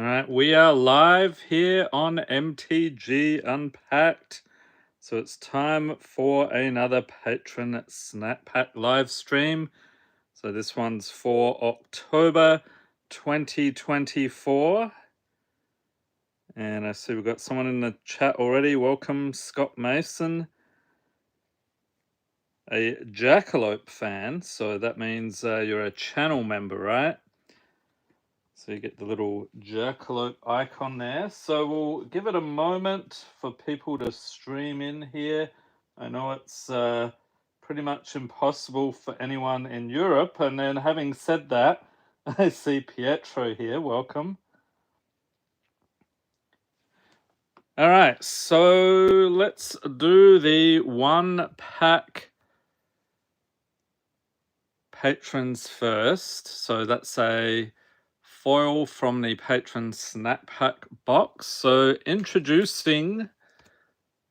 right, we are live here on MTG Unpacked. So it's time for another Patron Snap Pack live stream. So this one's for October 2024. And I see we've got someone in the chat already. Welcome, Scott Mason, a Jackalope fan. So that means you're a channel member, right? So you get the little jackalope icon there. So we'll give it a moment for people to stream in here. I know it's pretty much impossible for anyone in Europe. And then having said that, I see Pietro here. Welcome. All right, so let's do the one pack patrons first. So that's a foil from the Patron Snap Pack box. So introducing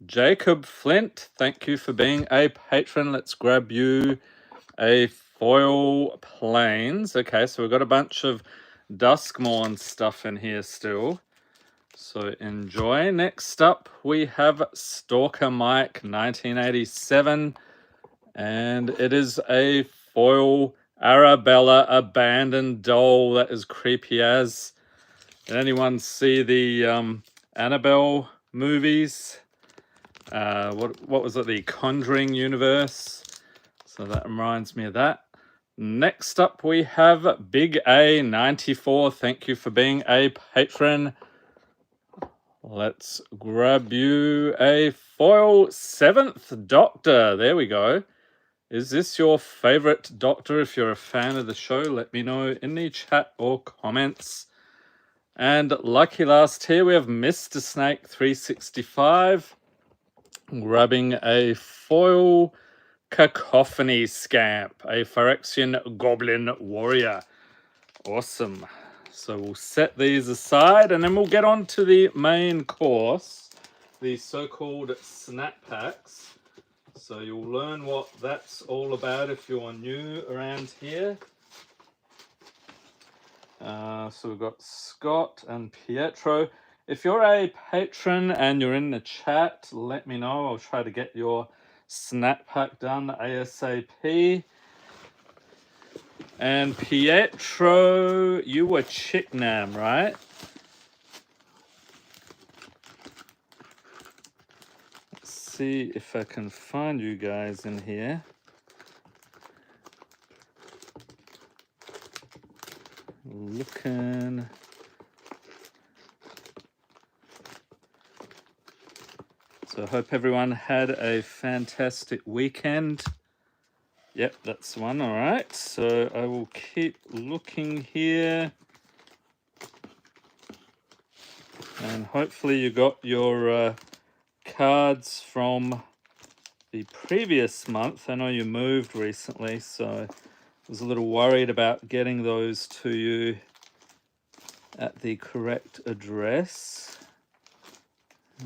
Jacob Flint. Thank you for being a patron. Let's grab you a foil planes. Okay, so we've got a bunch of Duskmorn stuff in here still. So enjoy. Next up, we have Stalker Mike 1987. And it is a foil Arabella Abandoned Doll. That is creepy as. Did anyone see the Annabelle movies? What was it? The Conjuring universe. So that reminds me of that. Next up, we have Big A 94. Thank you for being a patron. Let's grab you a foil 7th Doctor. There we go. Is this your favorite Doctor? If you're a fan of the show, let me know in the chat or comments. And lucky last here, we have Mr. Snake 365 grabbing a foil Cacophony Scamp, a Phyrexian Goblin Warrior. Awesome. So we'll set these aside and then we'll get on to the main course, the so-called Snap Packs. So you'll learn what that's all about if you're new around here. So we've got Scott and Pietro. If you're a patron and you're in the chat, let me know. I'll try to get your Snap Pack done ASAP. And Pietro, you were Chicknam, right? Let's see if I can find you guys in here. Looking. So I hope everyone had a fantastic weekend. Yep, that's the one. All right. So I will keep looking here. And hopefully you got your cards from the previous month. I know you moved recently, so I was a little worried about getting those to you at the correct address.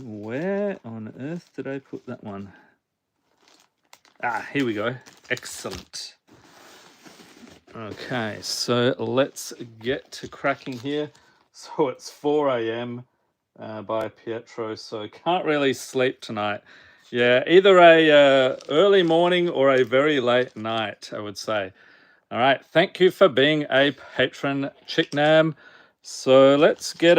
Where on earth did I put that one? Ah, here we go. Excellent. Okay, so let's get to cracking here. So it's 4 a.m. By Pietro, so can't really sleep tonight. Yeah, either a early morning or a very late night, I would say. All right, thank you for being a patron, Chicknam. So let's get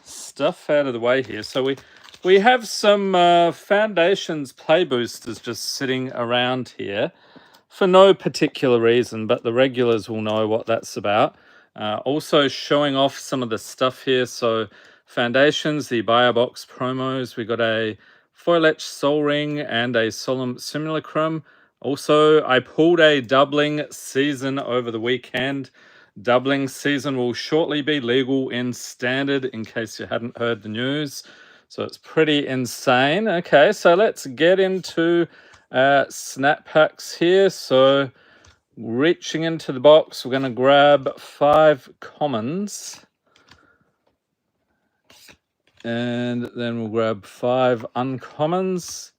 stuff out of the way here. So we have some Foundations play boosters just sitting around here for no particular reason, but the regulars will know what that's about. Also showing off some of the stuff here. So Foundations, the Buyer Box promos. We got a Foil-Etched Soul Ring and a Solemn Simulacrum. Also, I pulled a doubling season over the weekend. Doubling season will shortly be legal in Standard, in case you hadn't heard the news. So it's pretty insane. Okay, so let's get into Snap Packs here. So reaching into the box, we're going to grab 5 commons. And then we'll grab 5 uncommons.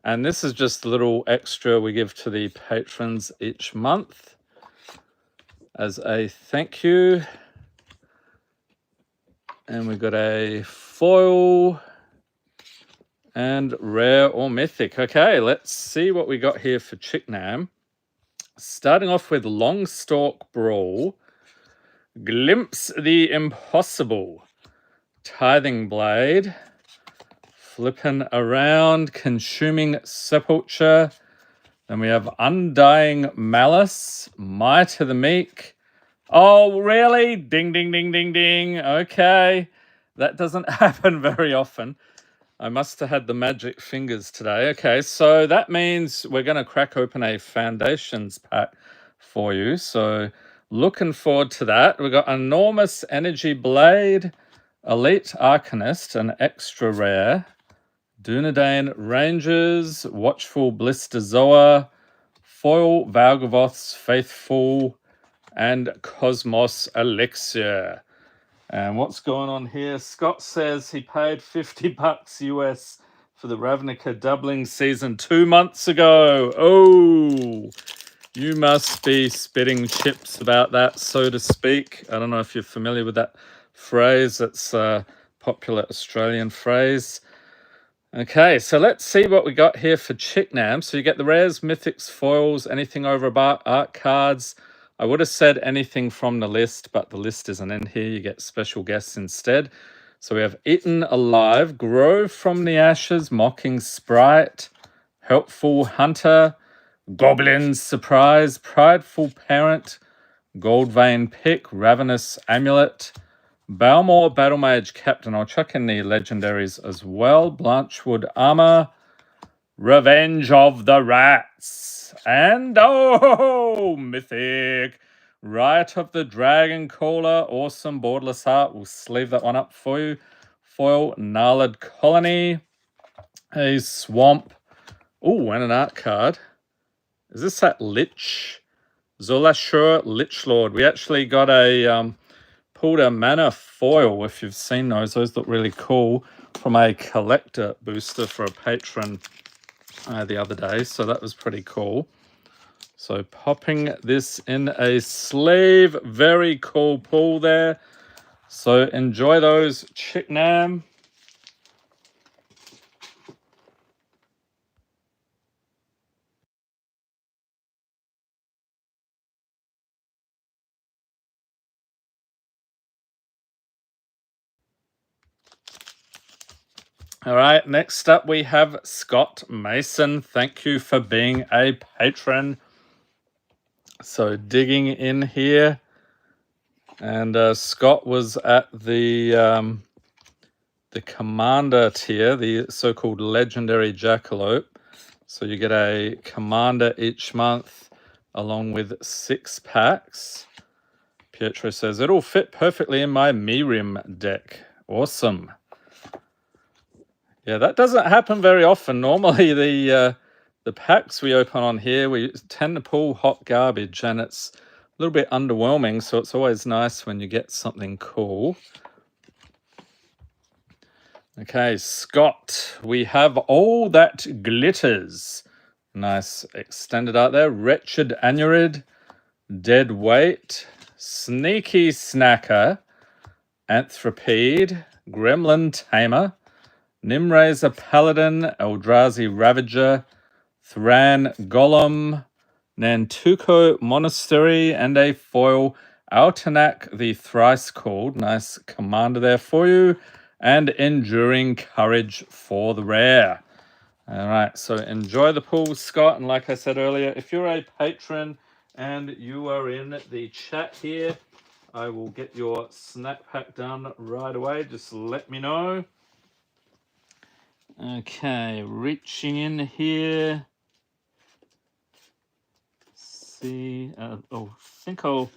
And this is just a little extra we give to the patrons each month as a thank you. And we've got a foil and rare or mythic. Okay, let's see what we got here for Chicknam. Starting off with Longstalk Brawl, Glimpse the Impossible, Tithing Blade, Flipping Around, Consuming Sepulture. Then we have Undying Malice, Might of the Meek. Oh, really? Ding, ding, ding, ding, ding. Okay. That doesn't happen very often. I must have had the magic fingers today. Okay, so that means we're going to crack open a Foundations pack for you. So looking forward to that. We've got Enormous Energy Blade, Elite Arcanist, an extra rare, Dunedain Rangers, Watchful Blisterzoa, Foil Valgavoth's Faithful, and Cosmos Elixir. And what's going on here? Scott says he paid $50 US for the Ravnica doubling season 2 months ago. Oh, you must be spitting chips about that, so to speak. I don't know if you're familiar with that phrase. It's a popular Australian phrase. Okay, so let's see what we got here for Chicknam. So you get the rares, mythics, foils, anything over art cards. I would have said anything from the list, but the list isn't in here. You get special guests instead. So we have Eaten Alive, Grow from the Ashes, Mocking Sprite, Helpful Hunter, Goblin's Surprise, Prideful Parent, Gold Vein Pick, Ravenous Amulet, Balmore Battle Mage Captain. I'll chuck in the legendaries as well. Blanchwood Armor, Revenge of the Rats, and mythic, Riot of the Dragon Caller. Awesome. Borderless Heart. We'll sleeve that one up for you. Foil Gnarled Colony, a Swamp. Oh, and an art card. Is this that Lich? Zolashur Lich Lord. We actually got a pulled a mana foil, if you've seen those. Those look really cool, from a collector booster for a patron the other day. So that was pretty cool. So popping this in a sleeve. Very cool pull there. So enjoy those, Chicknam. All right, next up we have Scott Mason. Thank you for being a patron. So digging in here. And Scott was at the Commander tier, the so-called Legendary Jackalope. So you get a Commander each month along with 6 packs. Pietro says, it'll fit perfectly in my Mirim deck. Awesome. Yeah, that doesn't happen very often. Normally the packs we open on here, we tend to pull hot garbage, and it's a little bit underwhelming, so it's always nice when you get something cool. Okay, Scott, we have All That Glitters. Nice extended art there. Wretched Anurid, Dead Weight, Sneaky Snacker, Anthropede, Gremlin Tamer, Nimrazer Paladin, Eldrazi Ravager, Thran Golem, Nantuko Monastery, and a foil Altanak the Thrice Called. Nice commander there for you. And Enduring Courage for the rare. All right, so enjoy the pool, Scott. And like I said earlier, if you're a patron and you are in the chat here, I will get your snack pack done right away. Just let me know. Okay, reaching in here. See, I think I'll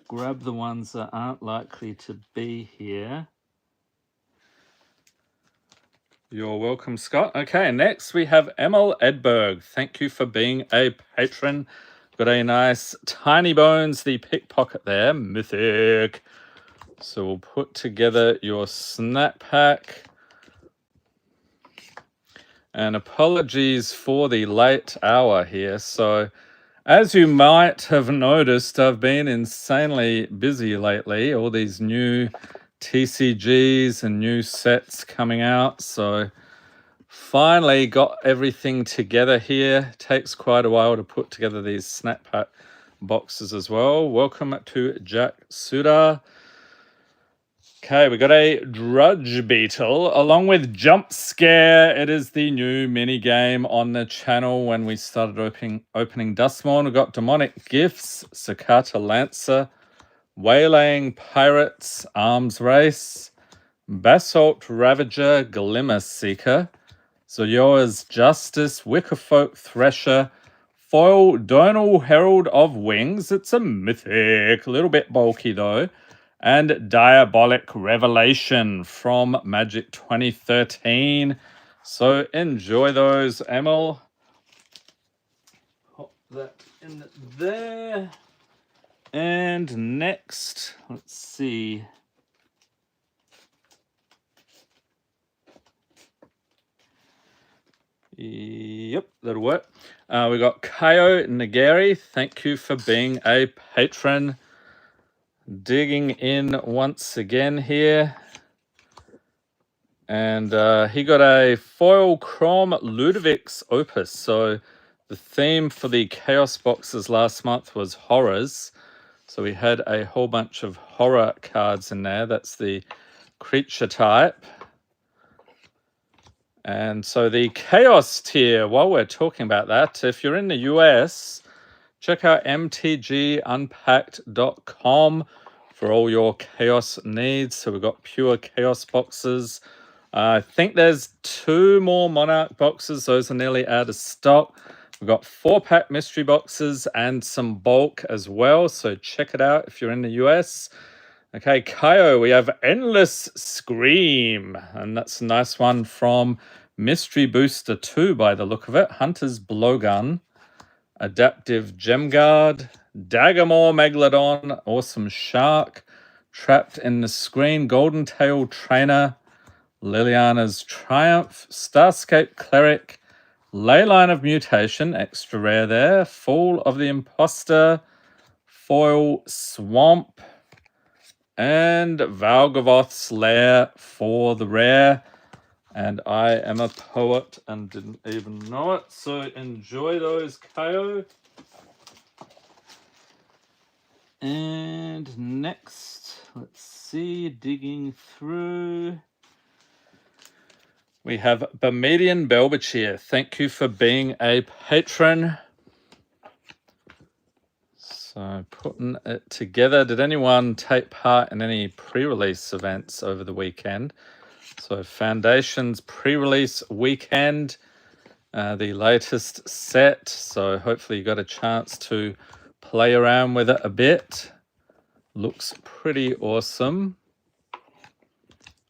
grab the ones that aren't likely to be here. You're welcome, Scott. Okay, next we have EML Edberg. Thank you for being a patron. Got a nice Tiny Bones, the pickpocket there, mythic. So we'll put together your snap pack. And apologies for the late hour here. So as you might have noticed, I've been insanely busy lately. All these new TCGs and new sets coming out. So finally got everything together here. Takes quite a while to put together these snap pack boxes as well. Welcome to Jack Suda. Okay, we got a Drudge Beetle along with Jump Scare. It is the new mini game on the channel when we started opening Dustmorn. We got Demonic Gifts, Sakata Lancer, Waylaying Pirates, Arms Race, Basalt Ravager, Glimmer Seeker, Zoyoa's Justice, Wickerfolk Thresher, Foil Donal Herald of Wings. It's a mythic, a little bit bulky though. And Diabolic Revelation from Magic 2013. So enjoy those, Emil. Pop that in there. And next, let's see. Yep, that'll work. We got Kaio Nagari. Thank you for being a patron. Digging in once again here. And he got a foil chrome Ludovic's Opus. So the theme for the Chaos boxes last month was horrors. So we had a whole bunch of horror cards in there. That's the creature type. And so the Chaos tier, while we're talking about that, if you're in the US, check out mtgunpacked.com for all your Chaos needs. So we've got pure Chaos boxes. I think there's 2 more Monarch boxes. Those are nearly out of stock. We've got 4-pack mystery boxes and some bulk as well. So check it out if you're in the US. Okay, Kaio, we have Endless Scream. And that's a nice one from Mystery Booster 2 by the look of it. Hunter's Blowgun, Adaptive Gemguard, Daggermore Megalodon, Awesome Shark, Trapped in the Screen, Golden Tail Trainer, Liliana's Triumph, Starscape Cleric, Leyline of Mutation, extra rare there, Fall of the Imposter, Foil Swamp, and Valgavoth's Lair for the rare. And I am a poet and didn't even know it. So enjoy those, Kaio. And next, let's see, digging through. We have Bermudian Belbachir. Thank you for being a patron. So putting it together. Did anyone take part in any pre-release events over the weekend? So Foundation's pre-release weekend, the latest set. So hopefully you got a chance to play around with it a bit. Looks pretty awesome.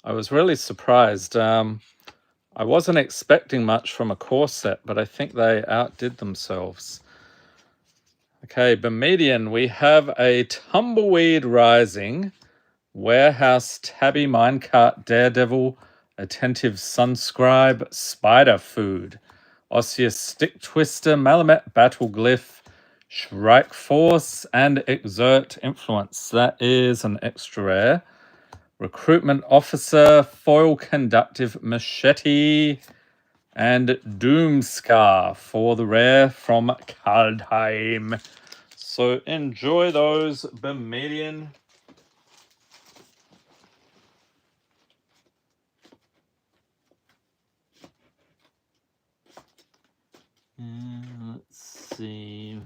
I was really surprised. I wasn't expecting much from a core set, but I think they outdid themselves. Okay, Bermudian, we have a Tumbleweed Rising, Warehouse Tabby, Minecart Daredevil, Attentive Sunscribe, Spider Food, Osseous Stick Twister, Malamet Battleglyph, Shrike Force, and Exert Influence. That is an extra rare. Recruitment Officer, Foil Conductive Machete, and Doomscar for the rare from Kaldheim. So enjoy those, Bermudian. Let's see.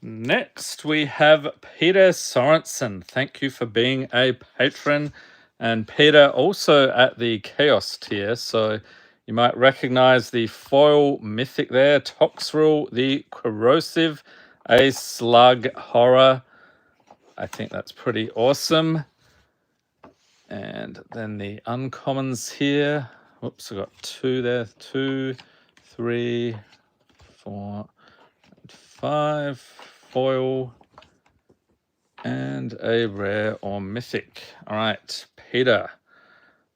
Next, we have Peter Sorensen. Thank you for being a patron. And Peter also at the Chaos tier. So you might recognize the foil mythic there. Toxrill, the Corrosive, a Slug Horror. I think that's pretty awesome. And then the uncommons here. Whoops, I got 2 there. 2, 3, 4, 5. Foil. And a rare or mythic. All right, Peter.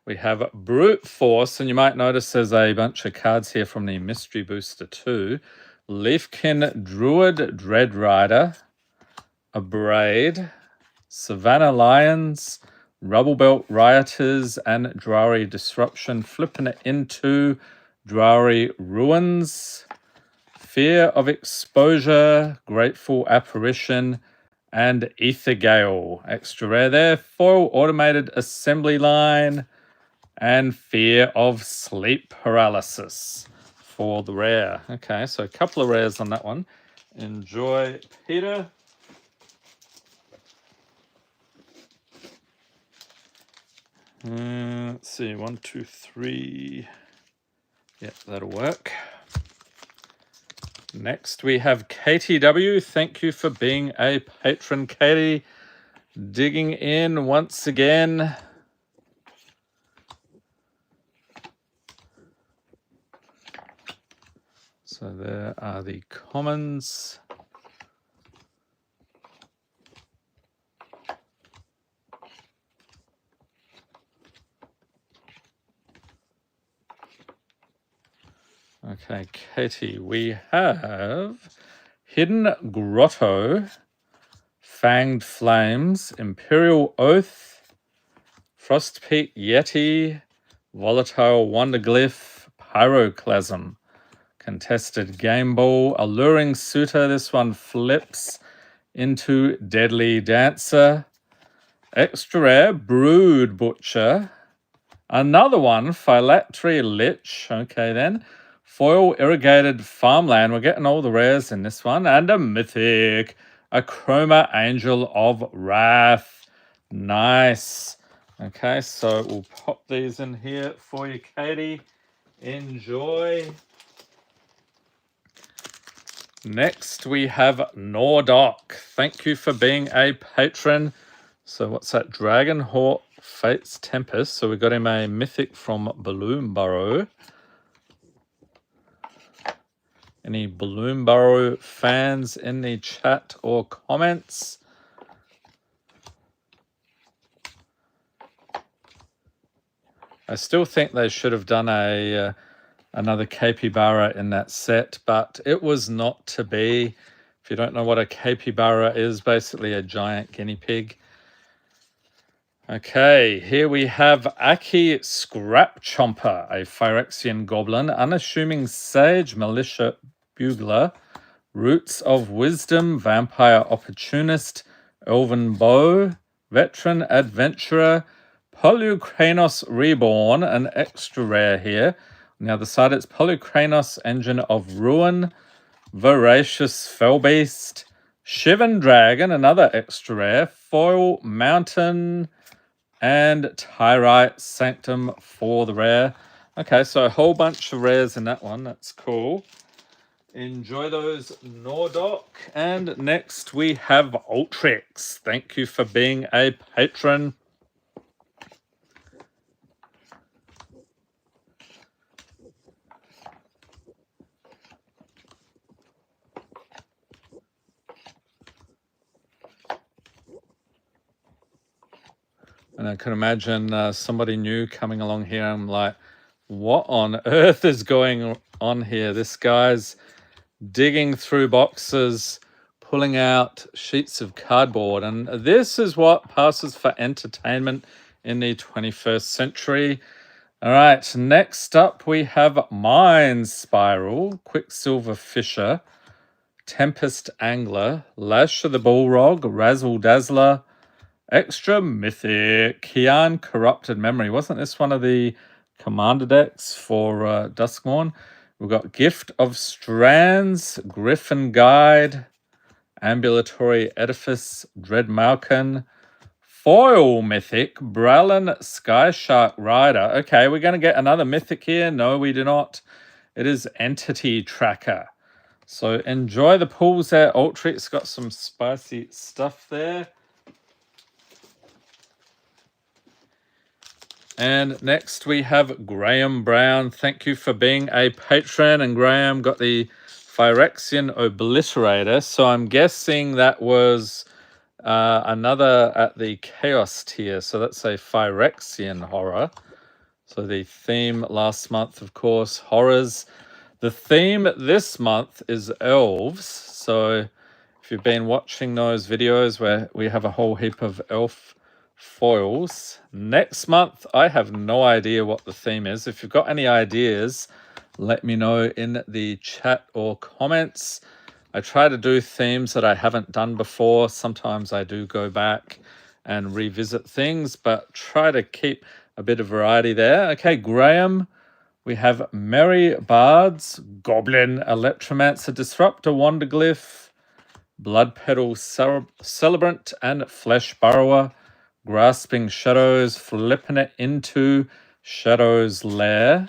We have Brute Force, and you might notice there's a bunch of cards here from the Mystery Booster 2. Leafkin Druid Dread Rider, Abrade, Savannah Lions, Rubble Belt Rioters, and Drari Disruption. Flipping it into Drari Ruins. Fear of Exposure, Grateful Apparition, and Ether Gale. Extra rare there. Foil Automated Assembly Line, and Fear of Sleep Paralysis for the rare. Okay, so a couple of rares on that one. Enjoy, Peter. Let's see, 1, 2, 3. Yep, that'll work. Next, we have KTW. Thank you for being a patron, Katie. Digging in once again. So there are the commons. Okay, Katie, we have Hidden Grotto, Fanged Flames, Imperial Oath, Frostpeak Yeti, Volatile Wonderglyph, Pyroclasm, Contested Game Ball, Alluring Suitor. This one flips into Deadly Dancer. Extra rare, Brood Butcher. Another one, Phylactery Lich. Okay then. Foil Irrigated Farmland. We're getting all the rares in this one. And a Mythic. A Chroma Angel of Wrath. Nice. Okay, so we'll pop these in here for you, Katie. Enjoy. Next, we have Nordock. Thank you for being a patron. So what's that? Dragon Hawk Fate's Tempest. So we got him a Mythic from Balloon Burrow. Any Balloon Burrow fans in the chat or comments? I still think they should have done another capybara in that set, but it was not to be. If you don't know what a capybara is, basically a giant guinea pig. Okay, here we have Aki Scrap Chomper, a Phyrexian Goblin, Unassuming Sage, Militia Bugler, Roots of Wisdom, Vampire Opportunist, Elven Bow, Veteran Adventurer, Polykranos Reborn, an extra rare here. On the other side, it's Polykranos Engine of Ruin, Voracious Fellbeast, Shivan Dragon, another extra rare, Foil Mountain, and Tyrite Sanctum for the rare. Okay, so a whole bunch of rares in that one. That's cool. Enjoy those, Nordock. And next we have Ultrix. Thank you for being a patron. And I can imagine somebody new coming along here. I'm like, what on earth is going on here? This guy's digging through boxes, pulling out sheets of cardboard. And this is what passes for entertainment in the 21st century. All right, next up we have Mind Spiral, Quicksilver Fisher, Tempest Angler, Lash of the Bullrog, Razzle Dazzler, Extra Mythic, Kian Corrupted Memory. Wasn't this one of the commander decks for Duskmorn? We've got Gift of Strands, Griffin Guide, Ambulatory Edifice, Dread Malkin, Foil Mythic, Bralin Sky Shark Rider. Okay, we're going to get another Mythic here. No, we do not. It is Entity Tracker. So enjoy the pulls there. Ultrix got some spicy stuff there. And next we have Graham Brown. Thank you for being a patron. And Graham got the Phyrexian Obliterator. So I'm guessing that was another at the Chaos tier. So that's a Phyrexian horror. So the theme last month, of course, horrors. The theme this month is elves. So if you've been watching those videos where we have a whole heap of elf foils. Next month, I have no idea what the theme is. If you've got any ideas, let me know in the chat or comments. I try to do themes that I haven't done before. Sometimes I do go back and revisit things, but try to keep a bit of variety there. Okay, Graham, we have Merry Bards, Goblin, Electromancer, Disruptor, Wanderglyph, Blood Petal, Celebrant, and Flesh Burrower, Grasping Shadows, Flipping It into Shadow's Lair,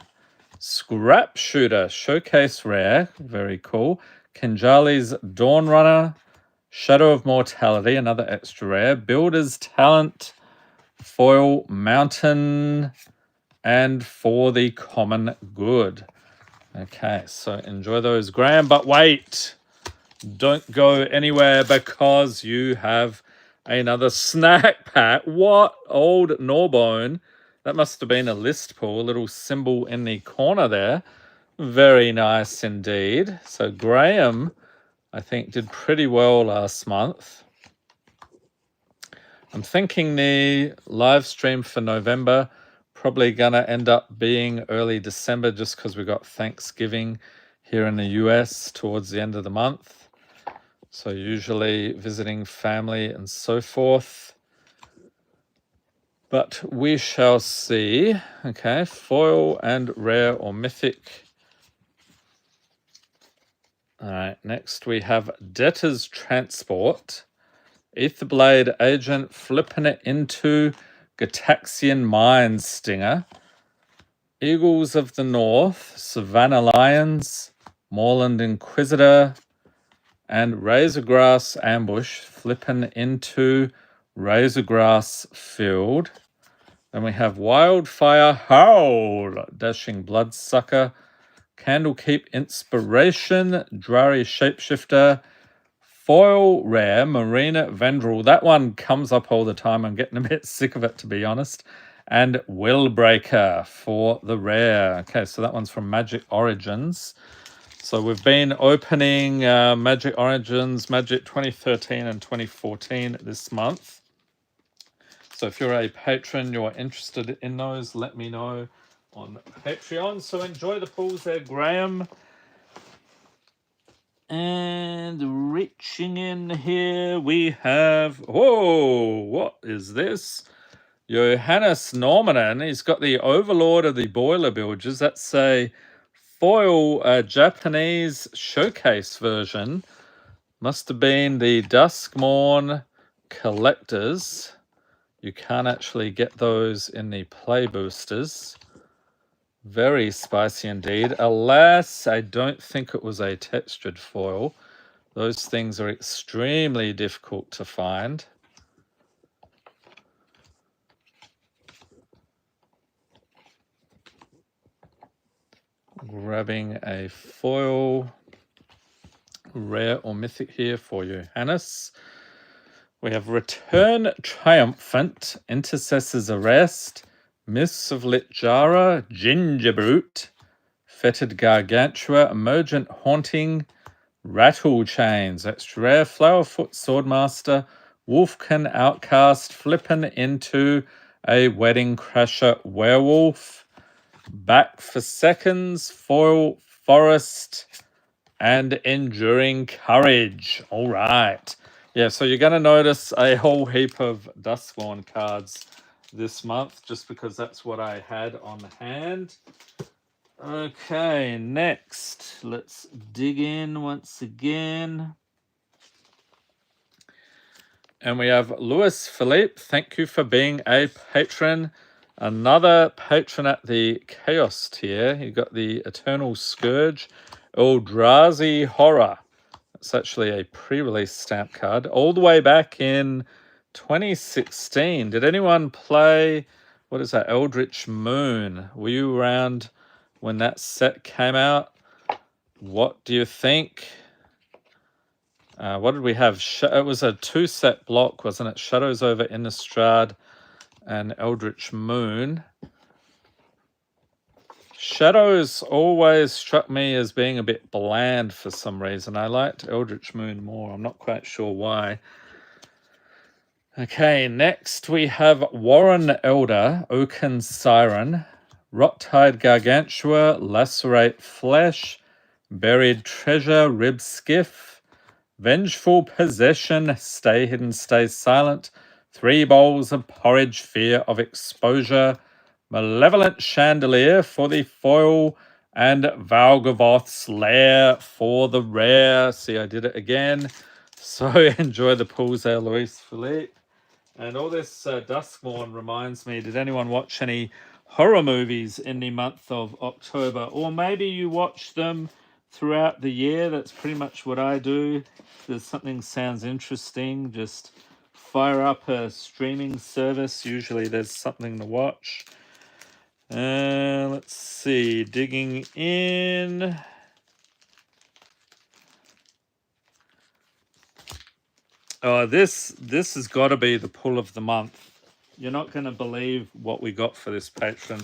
Scrap Shooter, Showcase Rare, very cool, Kinjali's Dawn Runner, Shadow of Mortality, another extra rare, Builder's Talent, Foil Mountain, and For the Common Good. Okay, so enjoy those, Graham, but wait, don't go anywhere because you have another snack pack. What? Old Gnawbone. That must have been a list pull, a little symbol in the corner there. Very nice indeed. So Graham, I think, did pretty well last month. I'm thinking the live stream for November probably gonna end up being early December just because we got Thanksgiving here in the US towards the end of the month. So usually visiting family and so forth. But we shall see. Okay, foil and rare or mythic. All right, next we have Debtor's Transport, Aetherblade Agent, Flipping It into Gataxian Mind Stinger, Eagles of the North, Savannah Lions, Moorland Inquisitor, and Razorgrass Ambush, Flipping into Razorgrass Field. Then we have Wildfire Howl, Dashing Bloodsucker, Candlekeep Inspiration, Drari Shapeshifter, Foil Rare, Marina Vendril. That one comes up all the time. I'm getting a bit sick of it, to be honest. And Willbreaker for the rare. Okay, so that one's from Magic Origins. So we've been opening Magic Origins, Magic 2013 and 2014 this month. So if you're a patron, you're interested in those, let me know on Patreon. So enjoy the pulls there, Graham. And reaching in here, we have, whoa, what is this? Johannes Normanen. He's got the Overlord of the Boiler Bilges. That's a foil Japanese showcase version. Must have been the Duskmorn collectors. You can't actually get those in the play boosters. Very spicy indeed. Alas, I don't think it was a textured foil. Those things are extremely difficult to find. Grabbing a foil rare or mythic here for you, Johannes. We have Return Triumphant, Intercessor's Arrest, Mists of Litjara, Gingerbrute, Fetid Gargantua, Emergent Haunting, Rattle Chains, extra rare, Flowerfoot Swordmaster, Wolfkin Outcast, Flippin' into a Wedding Crasher Werewolf, Back for Seconds, Foil Forest, and Enduring Courage. All right. Yeah, so you're going to notice a whole heap of Duskmorn cards this month, just because that's what I had on hand. Okay, next, let's dig in once again. And we have Louis Philippe. Thank you for being a patron. Another patron at the Chaos tier. You got the Eternal Scourge, Eldrazi Horror. It's actually a pre-release stamp card all the way back in 2016. Did anyone play, what is that, Eldritch Moon? Were you around when that set came out? What do you think? What did we have? It was a 2-set block, wasn't it? Shadows over Innistrad and Eldritch Moon. Shadows always struck me as being a bit bland for some reason. I liked Eldritch Moon more. I'm not quite sure why. Okay, next we have Warren Elder, Oaken Siren, Rot-Tide Gargantua, Lacerate Flesh, Buried Treasure, Rib Skiff, Vengeful Possession, Stay Hidden, Stay Silent, 3 Bowls of Porridge, Fear of Exposure, Malevolent Chandelier for the foil, and Valgavoth's Lair for the rare. See, I did it again. So enjoy the pools there, Luis Philippe. And all this Duskmorn reminds me, did anyone watch any horror movies in the month of October? Or maybe you watch them throughout the year. That's pretty much what I do. If there's something sounds interesting, just fire up a streaming service. Usually there's something to watch. Let's see, digging in. Oh, this has got to be the pull of the month. You're not going to believe what we got for this patron.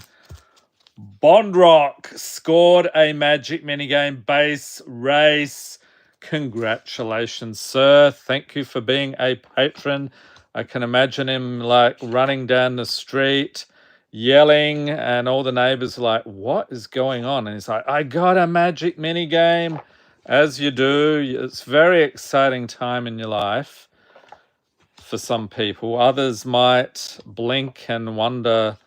Bondrock scored a Magic minigame base race. Congratulations, sir. Thank you for being a patron. I can imagine him like running down the street, yelling, and all the neighbors are like, what is going on? And he's like, I got a Magic minigame. As you do. It's a very exciting time in your life. For some people, others might blink and wonder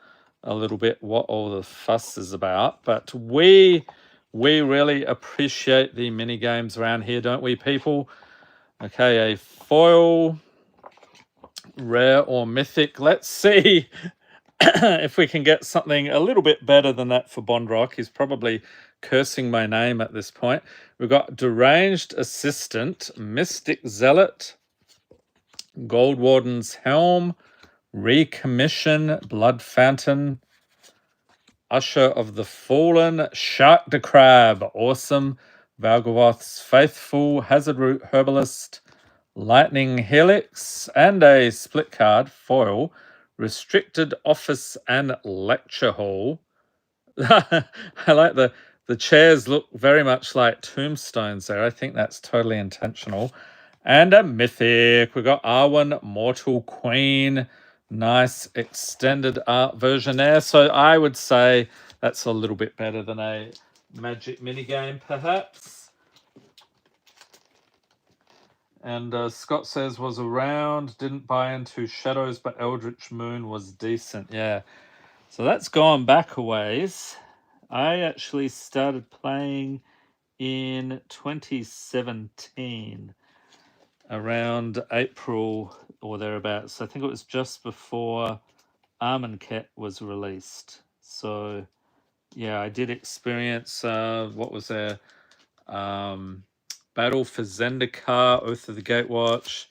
a little bit what all the fuss is about. But we really appreciate the mini games around here, don't we, people? Okay, a foil, rare or mythic. Let's see if we can get something a little bit better than that for Bondrock. He's probably cursing my name at this point. We've got Deranged Assistant, Mystic Zealot, Gold Warden's Helm, Recommission, Blood Fountain, Usher of the Fallen, Shark the Crab, awesome, Valgavoth's Faithful, Hazard Root Herbalist, Lightning Helix, and a split card, foil, Restricted Office and Lecture Hall. I like the chairs look very much like tombstones there. I think that's totally intentional. And a mythic. We got Arwen, Mortal Queen. Nice extended art version there. So I would say that's a little bit better than a Magic minigame, perhaps. And Scott says was around, didn't buy into Shadows, but Eldritch Moon was decent. Yeah. So that's gone back a ways. I actually started playing in 2017. Around April or thereabouts. I think it was just before Armenket was released. So, yeah, I did experience, what was there? Battle for Zendikar, Oath of the Gatewatch,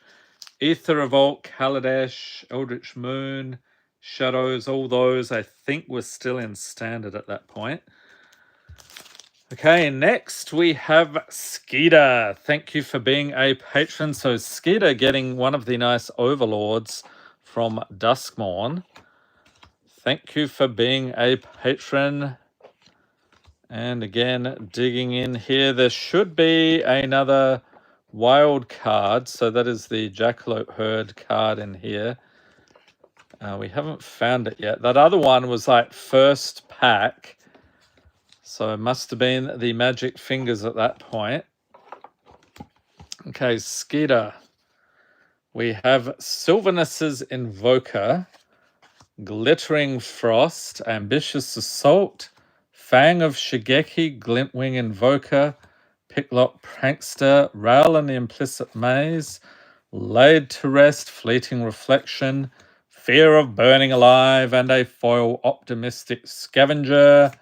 Aether Revolt, Kaladesh, Eldritch Moon, Shadows, all those I think were still in standard at that point. Okay, next we have Skeeter. Thank you for being a patron. So Skeeter getting one of the nice overlords from Duskmorn. Thank you for being a patron. And again, digging in here, there should be another wild card. So that is the Jackalope Herd card in here. We haven't found it yet. That other one was like first pack. So it must have been the magic fingers at that point. Okay, Skeeter. We have Sylvanus's Invoker, Glittering Frost, Ambitious Assault, Fang of Shigeki, Glintwing Invoker, Picklock Prankster, Rail and the Implicit Maze, Laid to Rest, Fleeting Reflection, Fear of Burning Alive, and a foil Optimistic Scavenger,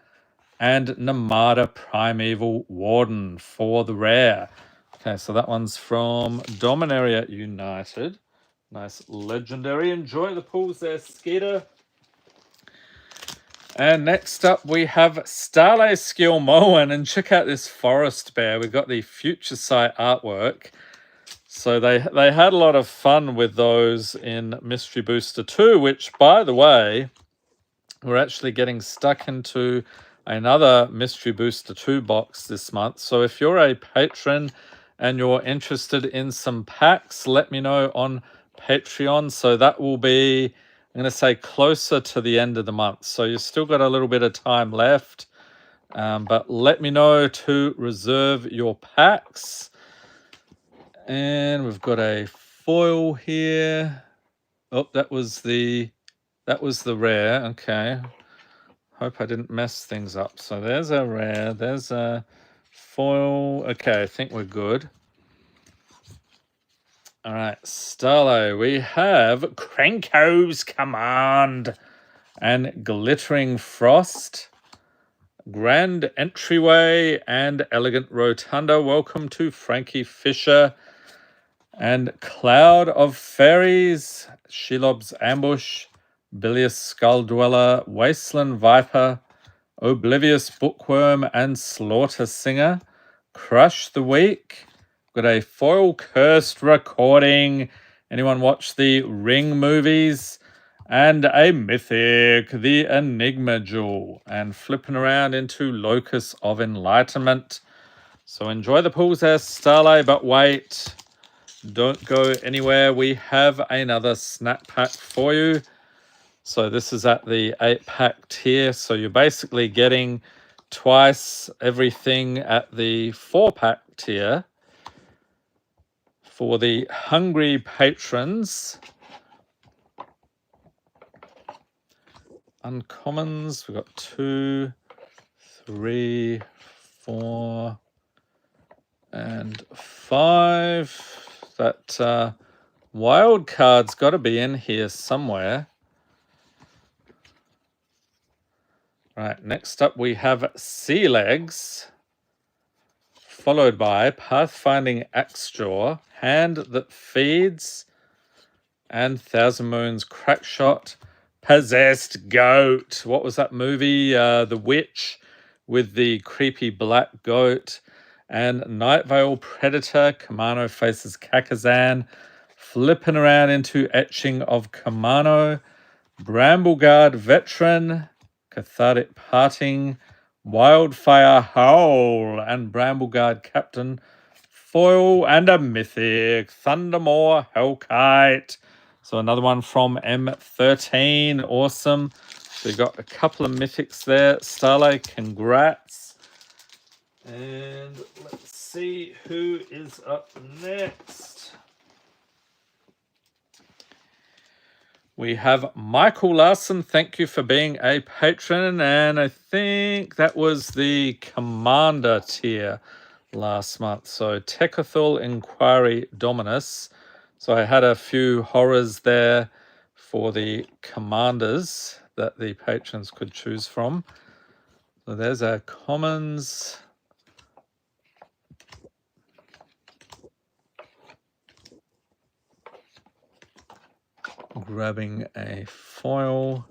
and Namada Primeval Warden for the rare. Okay, so that one's from Dominaria United. Nice legendary. Enjoy the pools there, Skeeter. And next up we have Starlay Skill Moen. And check out this forest bear. We've got the Future Sight artwork. So they had a lot of fun with those in Mystery Booster 2, which, by the way, we're actually getting stuck into another Mystery Booster 2 box this month. So if you're a patron and you're interested in some packs, let me know on Patreon. So that will be, I'm going to say, closer to the end of the month. So you've still got a little bit of time left. But let me know to reserve your packs. And we've got a foil here. Oh, that was the rare. Okay. Hope I didn't mess things up. So there's a rare, there's a foil. Okay, I think we're good. All right, Starlo, we have Cranko's Command and Glittering Frost, Grand Entryway, and Elegant Rotunda. Welcome to Frankie Fisher and Cloud of Fairies, Shelob's Ambush, Bilious Skull Dweller, Wasteland Viper, Oblivious Bookworm, and Slaughter Singer. Crush the Week. Got a foil cursed recording. Anyone watch the Ring movies? And a mythic, the Enigma Jewel. And flipping around into Locus of Enlightenment. So enjoy the pulls there, Starlight, but wait. Don't go anywhere. We have another snap pack for you. So this is at the 8-pack tier. So you're basically getting twice everything at the 4-pack tier. For the hungry patrons. Uncommons, we've got 2, 3, 4, and 5. That wild card's got to be in here somewhere. Right, next up we have Sea Legs, followed by Pathfinding Axejaw, Hand That Feeds, and Thousand Moons Crackshot, Possessed Goat. What was that movie? The Witch with the creepy black goat. And Night Vale Predator, Kamano faces Kakazan, flipping around into Etching of Kamano, Brambleguard Veteran, Cathartic Parting, Wildfire Howl, and Brambleguard Captain, foil, and a mythic, Thundermaw Hellkite. So another one from M13, awesome. So you got a couple of mythics there. Starlight, congrats. And let's see who is up next. We have Michael Larson. Thank you for being a patron. And I think that was the Commander tier last month. So Techathal Inquiry Dominus. So I had a few horrors there for the commanders that the patrons could choose from. So there's our commons. Grabbing a foil,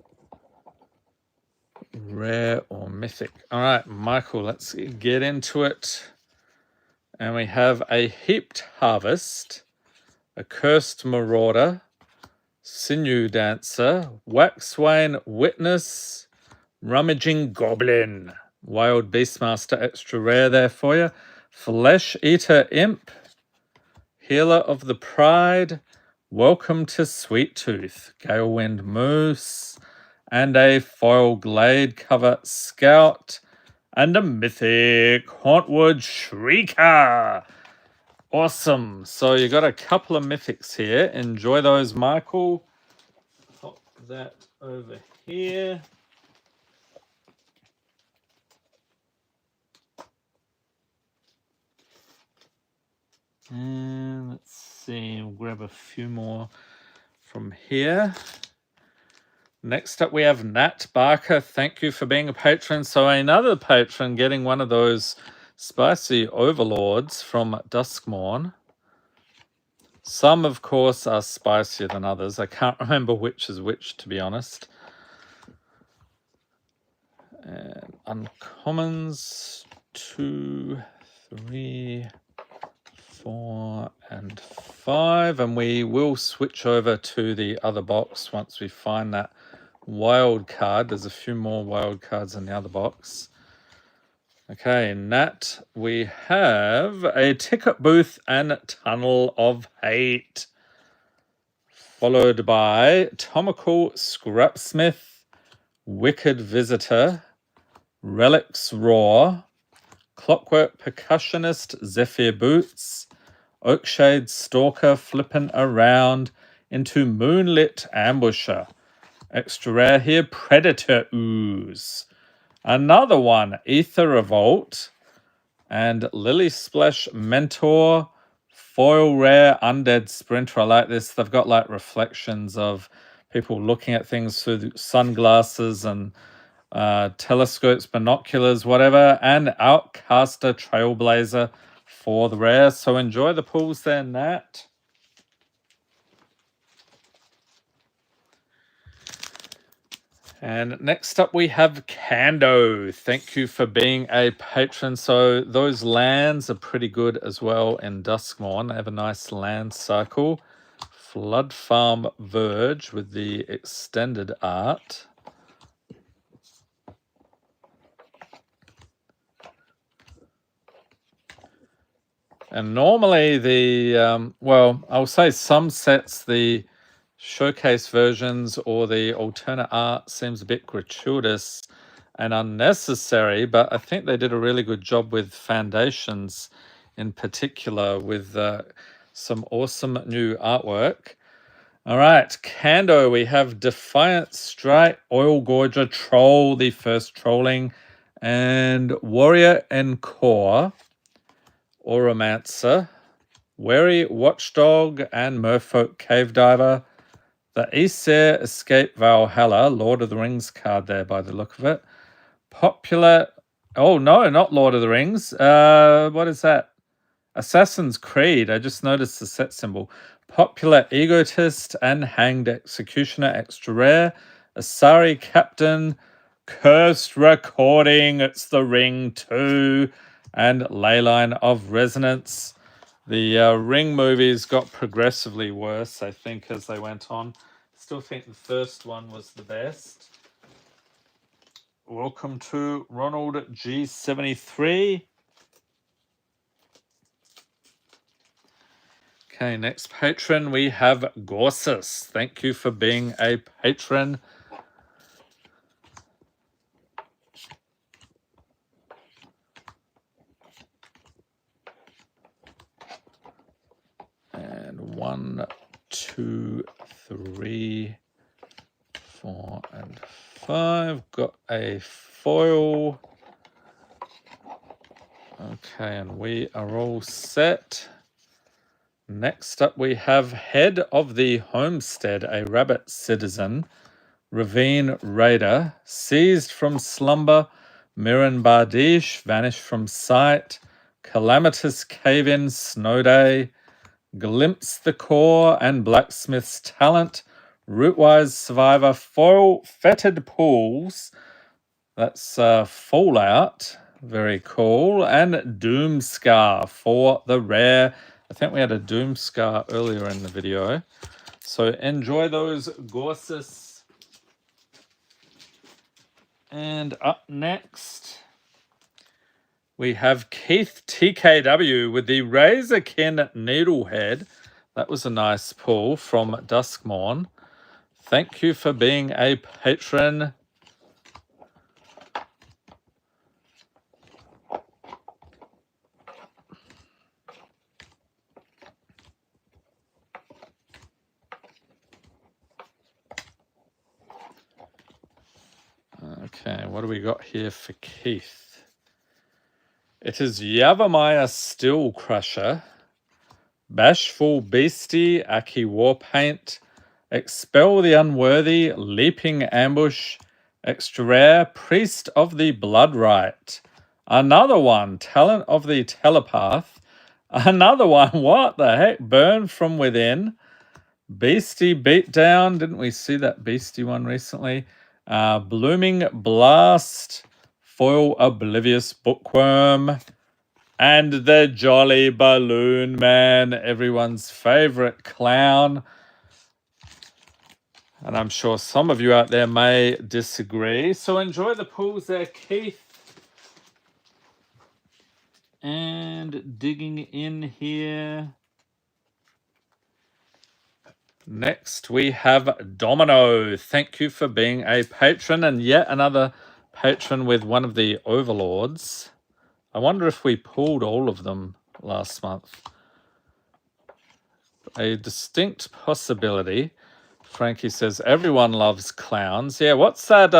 rare or mythic. All right, Michael, let's get into it. And we have a Heaped Harvest, a Cursed Marauder, Sinew Dancer, Waxswain Witness, Rummaging Goblin, Wild Beastmaster extra rare there for you, Flesh Eater Imp, Healer of the Pride, Welcome to Sweet Tooth, Galewind Moose, and a foil Glade Cover Scout, and a mythic Hauntwood Shrieker. Awesome. So you got a couple of mythics here. Enjoy those, Michael. Pop that over here. And let's see, we'll grab a few more from here. Next up, we have Nat Barker. Thank you for being a patron. So another patron getting one of those spicy overlords from Duskmorn. Some, of course, are spicier than others. I can't remember which is which, to be honest. And uncommons, 2, 3, 4, and 5. And we will switch over to the other box once we find that wild card. There's a few more wild cards in the other box. Okay, Nat, we have a Ticket Booth and Tunnel of Hate, followed by Tomical Scrapsmith, Wicked Visitor, Relics Raw, Clockwork Percussionist Zephyr Boots, Oakshade Stalker flipping around into Moonlit Ambusher. Extra rare here, Predator Ooze. Another one, Ether Revolt. And Lily Splash Mentor, foil rare Undead Sprinter. I like this. They've got like reflections of people looking at things through sunglasses and telescopes, binoculars, whatever. And Outcaster Trailblazer for the rare. So enjoy the pulls there, Nat. And next up we have Cando. Thank you for being a patron. So those lands are pretty good as well in Duskmorn. They have a nice land cycle. Flood Farm Verge with the extended art. And normally the, well, I'll say some sets, the showcase versions or the alternate art seems a bit gratuitous and unnecessary, but I think they did a really good job with Foundations in particular with some awesome new artwork. All right, Cando, we have Defiant Strike, Oil Gorger, Troll, the first trolling, and Warrior and Core, Oromancer, Wary Watchdog, and Merfolk Cave Diver. The Aesir Escape Valhalla, Lord of the Rings card there by the look of it. Popular, oh no, not Lord of the Rings. What is that? Assassin's Creed. I just noticed the set symbol. Popular Egotist and Hanged Executioner, extra rare. Asari Captain, Cursed Recording, it's the Ring 2, and Leyline of Resonance. The Ring movies got progressively worse, I think, as they went on. Still think the first one was the best. Welcome to Ronald G73. Okay, next patron, we have Gores. Thank you for being a patron. And 1, 2, 3, 4, and 5. Got a foil. Okay, and we are all set. Next up, we have Head of the Homestead, a rabbit citizen. Ravine Raider, seized from slumber. Miran Bardish, vanished from sight. Calamitous Cave-in, Snow Day. Glimpse the Core and Blacksmith's Talent. Rootwise Survivor, foil Fetid Pools. That's Fallout. Very cool. And Doomscar for the rare. I think we had a Doomscar earlier in the video. So enjoy those, Gorsus. And up next, we have Keith TKW with the Razorkin Needlehead. That was a nice pull from Duskmorn. Thank you for being a patron. Okay, what do we got here for Keith? It is Yavamaya Steel Crusher, Bashful Beastie, Aki Warpaint, Expel the Unworthy, Leaping Ambush, extra rare, Priest of the Bloodrite. Another one, Talent of the Telepath. Another one, what the heck, Burn from Within. Beastie Beatdown, didn't we see that Beastie one recently? Blooming Blast, Foil Oblivious Bookworm, and the Jolly Balloon Man, everyone's favorite clown. And I'm sure some of you out there may disagree. So enjoy the pulls there, Keith. And digging in here. Next, we have Domino. Thank you for being a patron, and yet another patron with one of the overlords. I wonder if we pulled all of them last month. A distinct possibility. Frankie says everyone loves clowns. Yeah, what's that?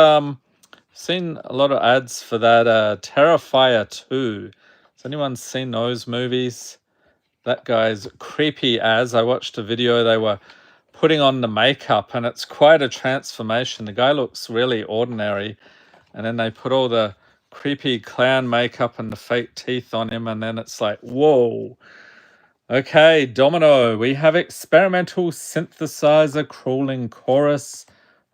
Seen a lot of ads for that Terrifier 2. Has anyone seen those movies? That guy's creepy as. I watched a video, they were putting on the makeup, and it's quite a transformation. The guy looks really ordinary, and then they put all the creepy clown makeup and the fake teeth on him, and then it's like, whoa. Okay, Domino, we have experimental synthesizer crawling chorus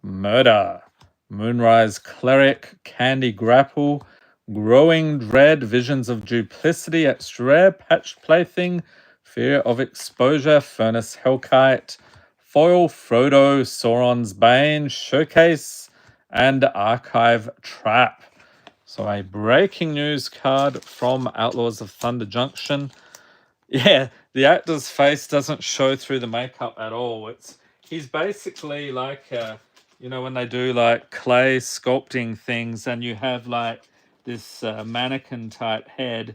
murder, moonrise cleric, candy grapple, growing dread, visions of duplicity, extra rare, patched plaything, fear of exposure, furnace hellkite, foil Frodo, Sauron's bane, showcase, and archive trap. So a breaking news card from Outlaws of Thunder Junction. Yeah, the actor's face doesn't show through the makeup at all. He's basically like when they do like clay sculpting things, and you have like this mannequin type head.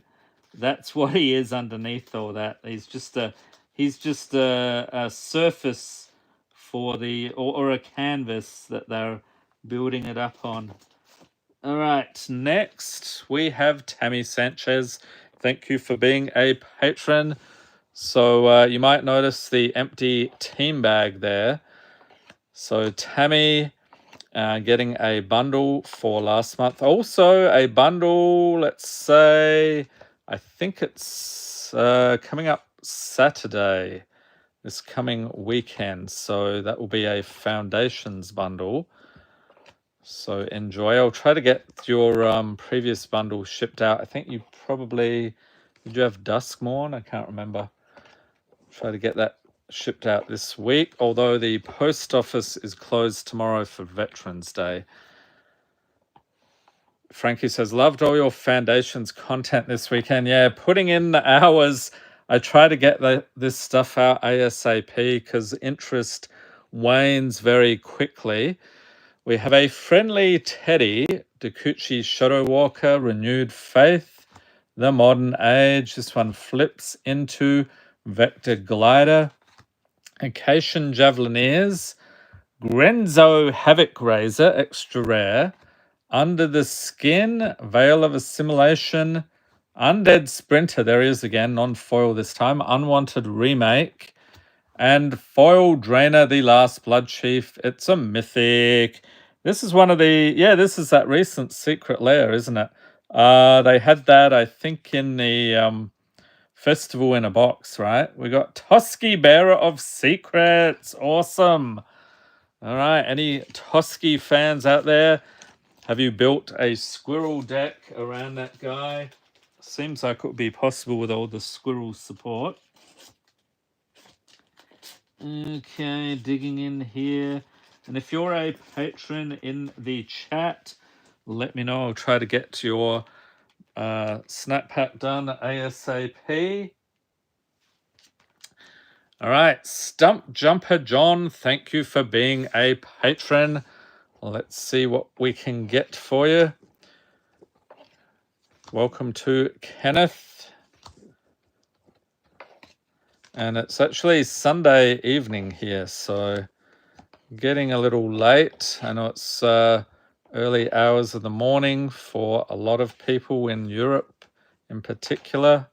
That's what he is underneath all that. He's just a surface for the or a canvas that they're building it up on. All right, next we have Tammy Sanchez. Thank you for being a patron. So you might notice the empty team bag there. So Tammy getting a bundle for last month. Also a bundle, let's say, I think it's coming up Saturday, this coming weekend. So that will be a Foundations bundle. So enjoy. I'll try to get your previous bundle shipped out. I think you probably, did you have Duskmorn? I can't remember. Try to get that shipped out this week, although the post office is closed tomorrow for Veterans Day. Frankie says, loved all your Foundations content this weekend. Yeah, putting in the hours. I try to get this stuff out ASAP because interest wanes very quickly. We have a friendly Teddy, Dakuchi Shadow Walker, Renewed Faith, The Modern Age. This one flips into Vector Glider, Acacian Javelineers, Grenzo Havoc Razor, extra rare, Under the Skin, Veil of Assimilation, Undead Sprinter, there he is again, non-foil this time, Unwanted Remake, and Foil Drainer, the Last Blood Chief. It's a mythic. This is one of the, this is that recent Secret Lair, isn't it? They had that, I think, in the Festival in a Box, right? We got Toski, Bearer of Secrets. Awesome. All right, any Toski fans out there? Have you built a squirrel deck around that guy? Seems like it would be possible with all the squirrel support. Okay, digging in here. And if you're a patron in the chat, let me know. I'll try to get your snap pack done ASAP. All right, Stump Jumper John, thank you for being a patron. Let's see what we can get for you. Welcome to Kenneth. And it's actually Sunday evening here, so getting a little late. I know it's early hours of the morning for a lot of people in Europe in particular.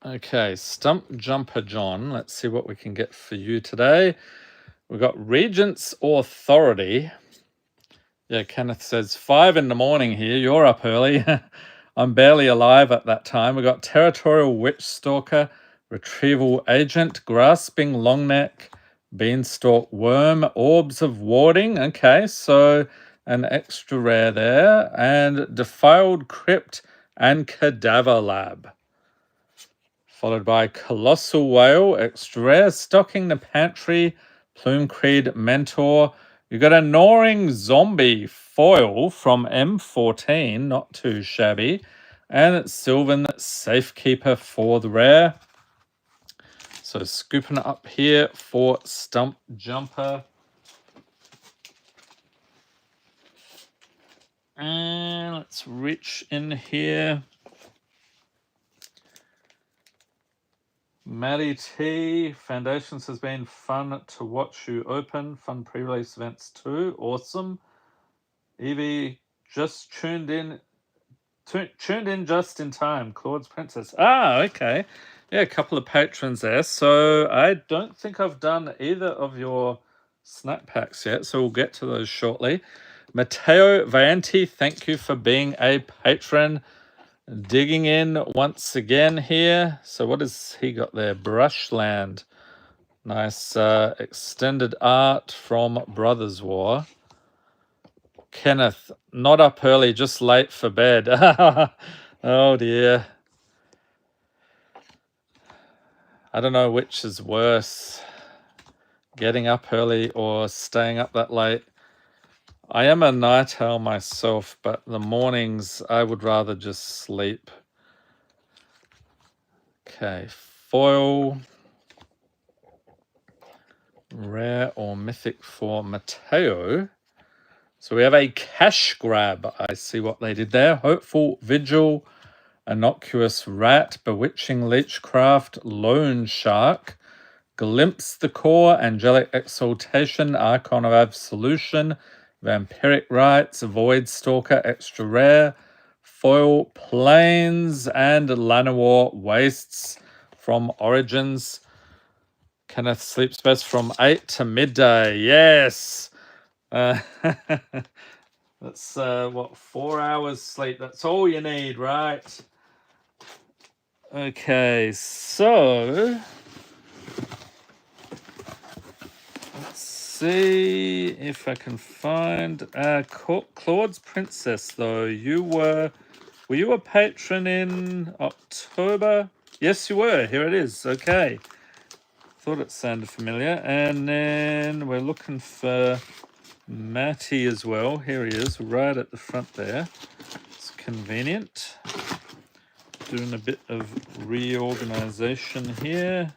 Okay, Stump Jumper John. Let's see what we can get for you today. We've got Regent's Authority. Yeah, Kenneth says 5 in the morning here. You're up early. I'm barely alive at that time. We've got Territorial Witch Stalker, Retrieval Agent, Grasping Longneck, Beanstalk Worm, Orbs of Warding. Okay, so an extra rare there. And Defiled Crypt and Cadaver Lab. followed by Colossal Whale, extra rare, Stocking the Pantry, Plume Creed Mentor. You got a Gnawing Zombie foil from M14, not too shabby, and it's Sylvan Safekeeper for the rare. So scooping it up here for Stump Jumper. And let's reach in here. Maddie T, Foundations has been fun to watch you open. Fun pre-release events too. Awesome. Evie just tuned in just in time. Claude's Princess. Ah, okay. Yeah, a couple of patrons there. So I don't think I've done either of your snack packs yet. So we'll get to those shortly. Matteo Vianti, thank you for being a patron. Digging in once again here. So what has he got there? Brushland. Nice extended art from Brothers War. Kenneth, not up early, just late for bed. Oh dear. I don't know which is worse, getting up early or staying up that late. I am a night owl myself, but the mornings I would rather just sleep. Okay, foil. Rare or mythic for Matteo. So we have a cash grab. I see what they did there. Hopeful Vigil, Innocuous Rat, Bewitching Leechcraft, Lone Shark, Glimpse the Core, Angelic Exaltation, Archon of Absolution, Vampiric Rites, Void Stalker, Extra Rare, Foil Plains, and Llanowar Wastes from Origins. Kenneth sleeps best from 8 to midday. Yes. That's what, 4 hours sleep. That's all you need, right? Okay, so let's see if I can find Claude's Princess. Though were you a patron in October? Yes, you were. Here it is. Okay, thought it sounded familiar. And then we're looking for Matty as well. Here he is, right at the front there. It's convenient. Doing a bit of reorganization here.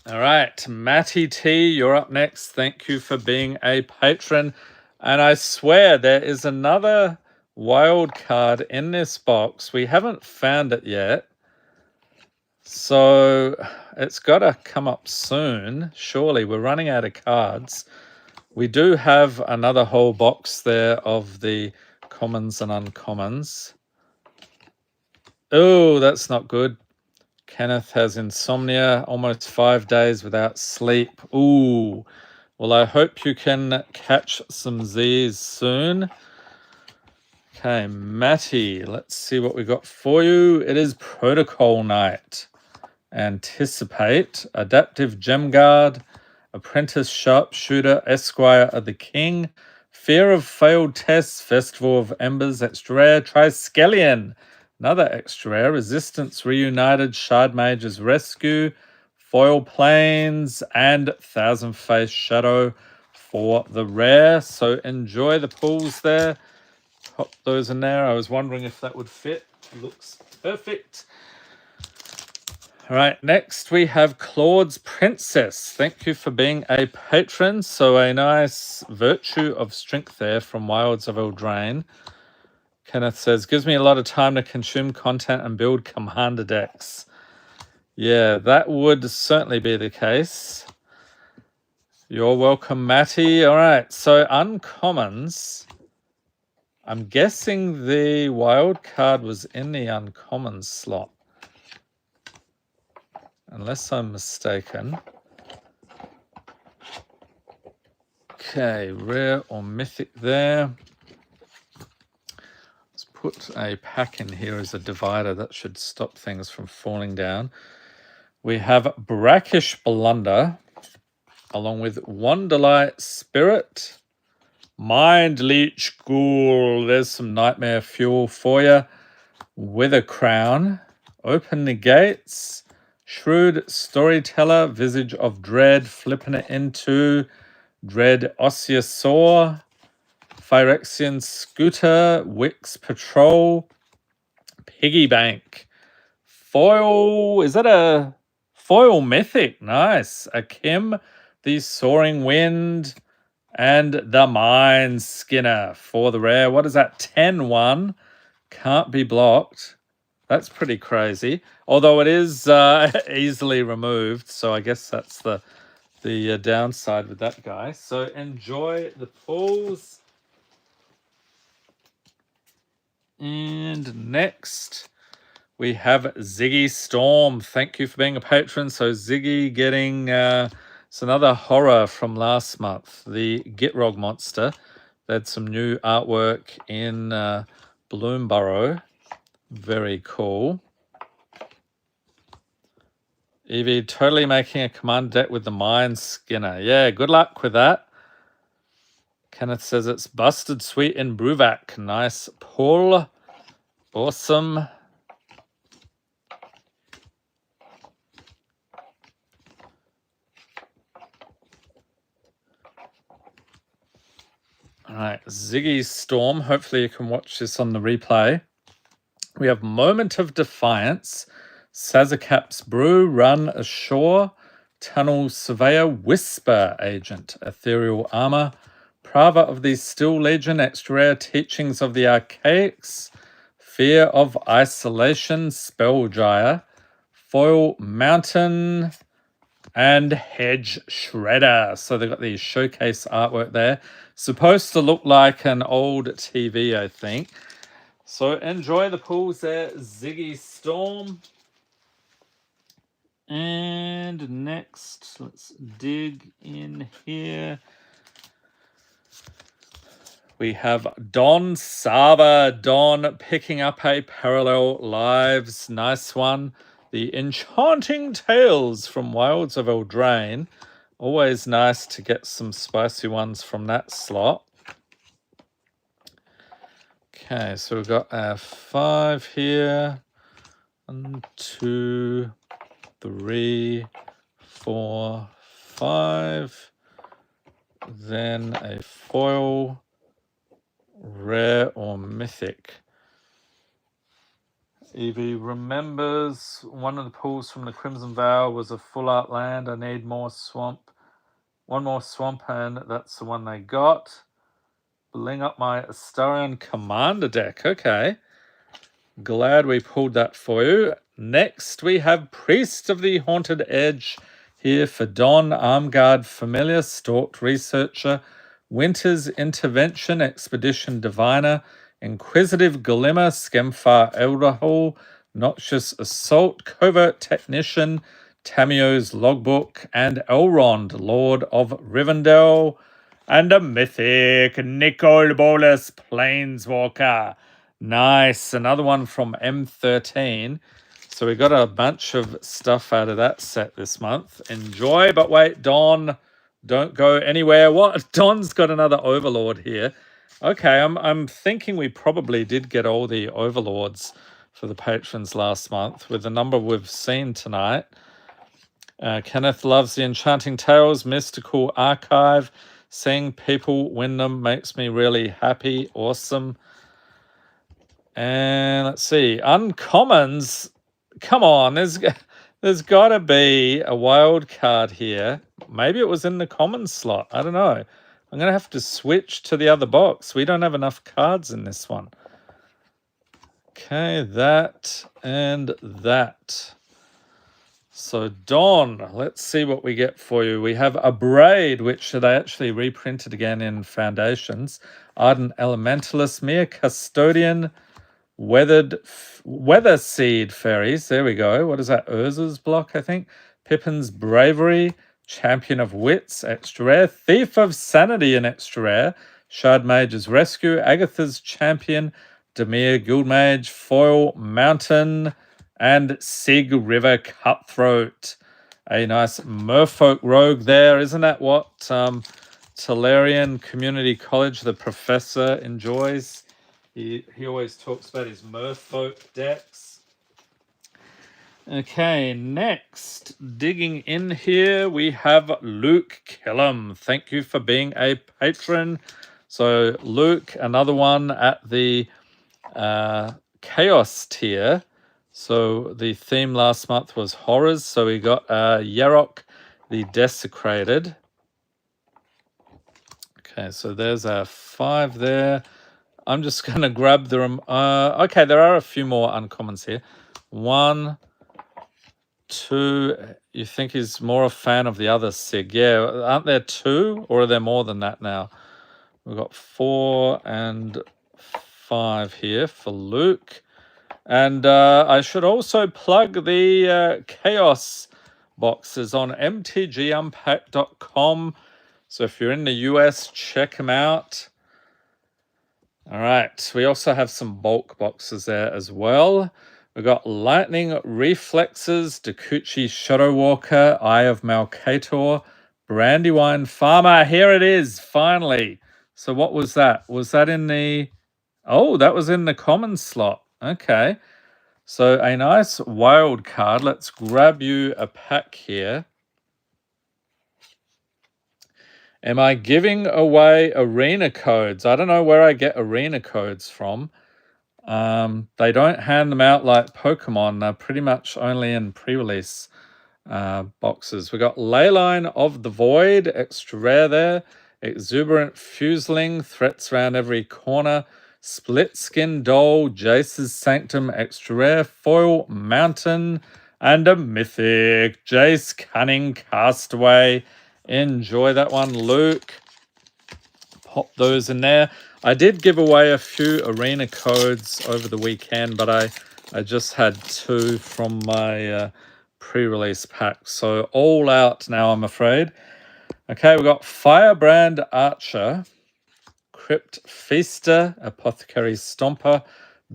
All right, Matty T, you're up next. Thank you for being a patron. And I swear there is another wild card in this box. We haven't found it yet. So it's got to come up soon. Surely we're running out of cards. We do have another whole box there of the commons and uncommons. Oh, that's not good. Kenneth has insomnia, almost 5 days without sleep. Ooh. Well, I hope you can catch some Z's soon. Okay, Matty, let's see what we got for you. It is Protocol Night. Anticipate, Adaptive Gem Guard, Apprentice Sharpshooter, Esquire of the King, Fear of Failed Tests, Festival of Embers, Extra Rare, Triskelion, another Extra Rare, Resistance Reunited, Shard Mage's Rescue, Foil Plains, and Thousand Face Shadow for the rare. So enjoy the pulls there. Pop those in there. I was wondering if that would fit. Looks perfect. All right, next we have Claude's Princess. Thank you for being a patron. So a nice Virtue of Strength there from Wilds of Eldraine. Kenneth says, gives me a lot of time to consume content and build commander decks. Yeah, that would certainly be the case. You're welcome, Matty. All right, so uncommons. I'm guessing the wild card was in the uncommons slot. Unless I'm mistaken. Okay, rare or mythic there. Let's put a pack in here as a divider. That should stop things from falling down. We have Brackish Blunder, along with Wonderlight Spirit, Mind Leech Ghoul. There's some nightmare fuel for you. Wither Crown, Open the Gates, Shrewd Storyteller, Visage of Dread, flipping it into Dread Osiosaur, Phyrexian Scooter, Wix Patrol, Piggy Bank, Foil, is that a Foil Mythic? Nice. A Kim, the Soaring Wind, and the Mind Skinner for the rare. What is that? 10-1. Can't be blocked. That's pretty crazy. Although it is easily removed, so I guess that's the downside with that guy. So enjoy the pulls. And next, we have Ziggy Storm. Thank you for being a patron. So Ziggy getting it's another horror from last month, the Gitrog monster. They had some new artwork in Bloomborough. Very cool. Evie totally making a command deck with the Mind Skinner. Yeah, good luck with that. Kenneth says it's Busted Sweet in Bruvac. Nice pull. Awesome. All right, Ziggy Storm. Hopefully you can watch this on the replay. We have Moment of Defiance, Sazercap's Brew, Run Ashore, Tunnel Surveyor, Whisper Agent, Ethereal Armor, Prava of the Still Legion, Extra Rare, Teachings of the Archaics, Fear of Isolation, Spellgyre, Foil Mountain, and Hedge Shredder. So they've got the showcase artwork there. Supposed to look like an old TV, I think. So enjoy the pulls there, Ziggy Storm. And next, let's dig in here. We have Don Sava. Don picking up a Parallel Lives. Nice one. The Enchanting Tales from Wilds of Eldraine. Always nice to get some spicy ones from that slot. Okay, so we've got our 5 here. 1, 2, 3, 4, 5. Then a foil, rare or mythic. Evie remembers one of the pulls from the Crimson Vow was a full art land. I need more swamp. One more swamp, and that's the one they got. Bling up my Astarion Commander deck. Okay. Glad we pulled that for you. Next, we have Priest of the Haunted Edge here for Don, Armguard Familiar, Stalked Researcher, Winter's Intervention, Expedition Diviner, Inquisitive Glimmer, Skemfar Elderhall, Noxious Assault, Covert Technician, Tamio's Logbook, and Elrond, Lord of Rivendell, and a mythic Nicol Bolas Planeswalker. Nice. Another one from M13. So we got a bunch of stuff out of that set this month. Enjoy. But wait, Don, don't go anywhere. What? Don's got another Overlord here. Okay, I'm thinking we probably did get all the Overlords for the patrons last month with the number we've seen tonight. Kenneth loves the Enchanting Tales, Mystical Archive. Seeing people win them makes me really happy. Awesome. And let's see. Uncommons. Come on. There's got to be a wild card here. Maybe it was in the common slot. I don't know. I'm going to have to switch to the other box. We don't have enough cards in this one. Okay, that and that. So, Don, let's see what we get for you. We have a Braid, which they actually reprinted again in Foundations. Ardent Elementalist, Mere Custodian, Weather Seed Fairies. There we go. What is that? Urza's block, I think. Pippin's Bravery, Champion of Wits, extra rare. Thief of Sanity, an extra rare. Shard Mage's Rescue, Agatha's Champion, Demir Guildmage, Foil Mountain, and Sig River Cutthroat. A nice Merfolk Rogue there. Isn't that what Tolarian Community College, the professor, enjoys? He always talks about his Merfolk decks. Okay, next, digging in here, we have Luke Killam. Thank you for being a patron. So, Luke, another one at the Chaos tier. So, the theme last month was horrors. So, we got Yarok the Desecrated. Okay, so there's our 5 there. I'm just going to grab the... okay, there are a few more uncommons here. 1, 2, you think he's more a fan of the other Sig. Yeah, aren't there 2? Or are there more than that now? We've got 4 and 5 here for Luke. And I should also plug the Chaos boxes on mtgunpack.com. So if you're in the US, check them out. All right, we also have some bulk boxes there as well. We've got Lightning Reflexes, Dakuchi Shadow Walker, Eye of Malkator, Brandywine Farmer. Here it is, finally. So what was that? Was that in the... Oh, that was in the common slot. Okay. So a nice wild card. Let's grab you a pack here. Am I giving away arena codes? I don't know where I get arena codes from. They don't hand them out like Pokemon. They're pretty much only in pre-release boxes. We got Leyline of the Void, extra rare there. Exuberant Fuseling, threats around every corner. Split Skin Doll, Jace's Sanctum, extra rare. Foil Mountain, and a mythic Jace Cunning Castaway. Enjoy that one, Luke. Pop those in there. I did give away a few arena codes over the weekend, but I just had 2 from my pre-release pack. So all out now, I'm afraid. Okay, we've got Firebrand Archer, Crypt Feaster, Apothecary Stomper,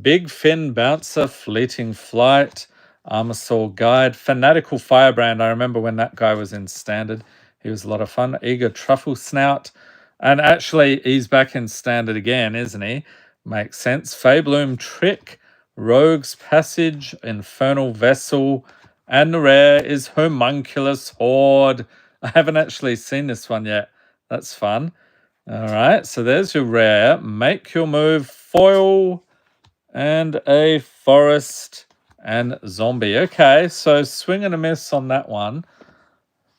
Big Fin Bouncer, Fleeting Flight, Armasaur Guide, Fanatical Firebrand. I remember when that guy was in Standard. He was a lot of fun. Eager Truffle Snout. And actually, he's back in Standard again, isn't he? Makes sense. Fabloom Trick, Rogue's Passage, Infernal Vessel, and the rare is Homunculus Horde. I haven't actually seen this one yet. That's fun. All right, so there's your rare. Make your move, foil, and a forest and zombie. Okay, so swing and a miss on that one.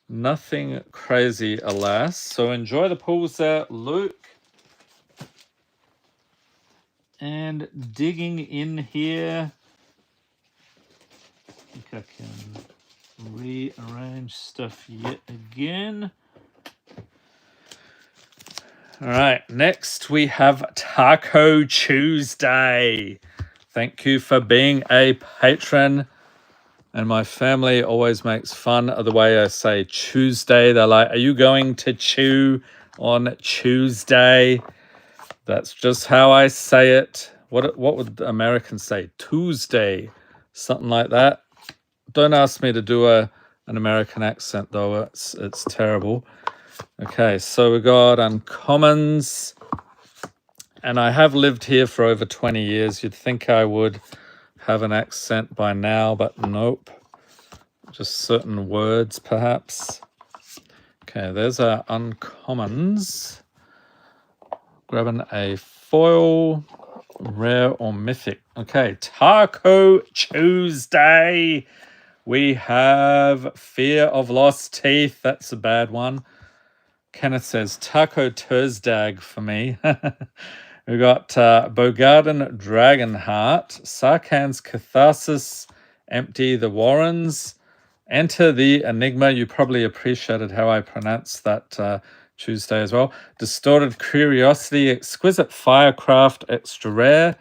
Nothing crazy, alas. So enjoy the pulls there, Luke. And digging in here. I think I can rearrange stuff yet again. All right, next we have Taco Tuesday. Thank you for being a patron. And my family always makes fun of the way I say Tuesday. They're like, are you going to chew on Tuesday? That's just how I say it. What would Americans say? Tuesday. Something like that. Don't ask me to do an American accent, though. It's terrible. Okay, so we got uncommons. And I have lived here for over 20 years. You'd think I would have an accent by now, but nope. Just certain words, perhaps. Okay, there's our uncommons. Grabbing a foil, rare or mythic. Okay, Taco Tuesday. We have Fear of Lost Teeth. That's a bad one. Kenneth says Taco Tursdag for me. We got Bogarden Dragonheart, Sarkhan's Catharsis, Empty the Warrens, Enter the Enigma. You probably appreciated how I pronounced that Tuesday as well. Distorted Curiosity, Exquisite Firecraft, extra rare.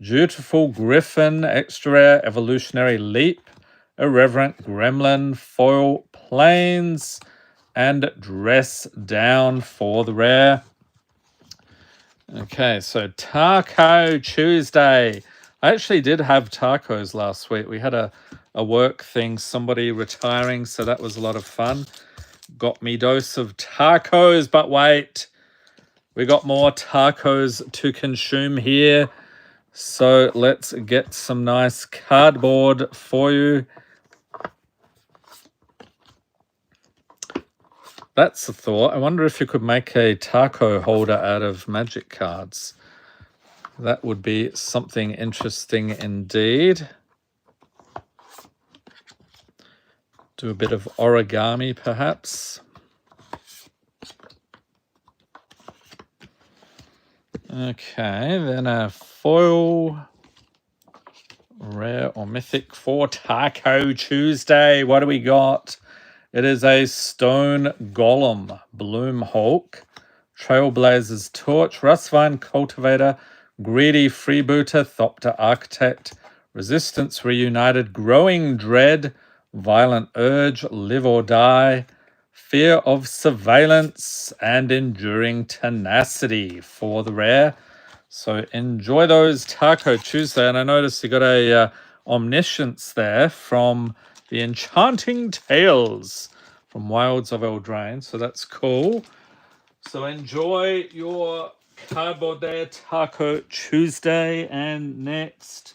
Dutiful Griffin, extra rare. Evolutionary Leap, Irreverent Gremlin, Foil Plains, and Dress Down for the rare. Okay, so Taco Tuesday. I actually did have tacos last week. We had a work thing, somebody retiring, so that was a lot of fun. Got me dose of tacos, but wait. We got more tacos to consume here. So let's get some nice cardboard for you. That's the thought. I wonder if you could make a taco holder out of magic cards. That would be something interesting indeed. Do a bit of origami, perhaps. Okay, then a foil, rare or mythic for Taco Tuesday. What do we got? It is a Stone Golem, Bloom Hulk, Trailblazer's Torch, Rustvine Cultivator, Greedy Freebooter, Thopter Architect, Resistance Reunited, Growing Dread, Violent Urge, Live or Die, Fear of Surveillance, and Enduring Tenacity for the rare. So enjoy those Taco Tuesday. And I noticed you got a Omniscience there from the Enchanting Tales from Wilds of Eldraine. So that's cool. So enjoy your cardboard there, Taco Tuesday. And next,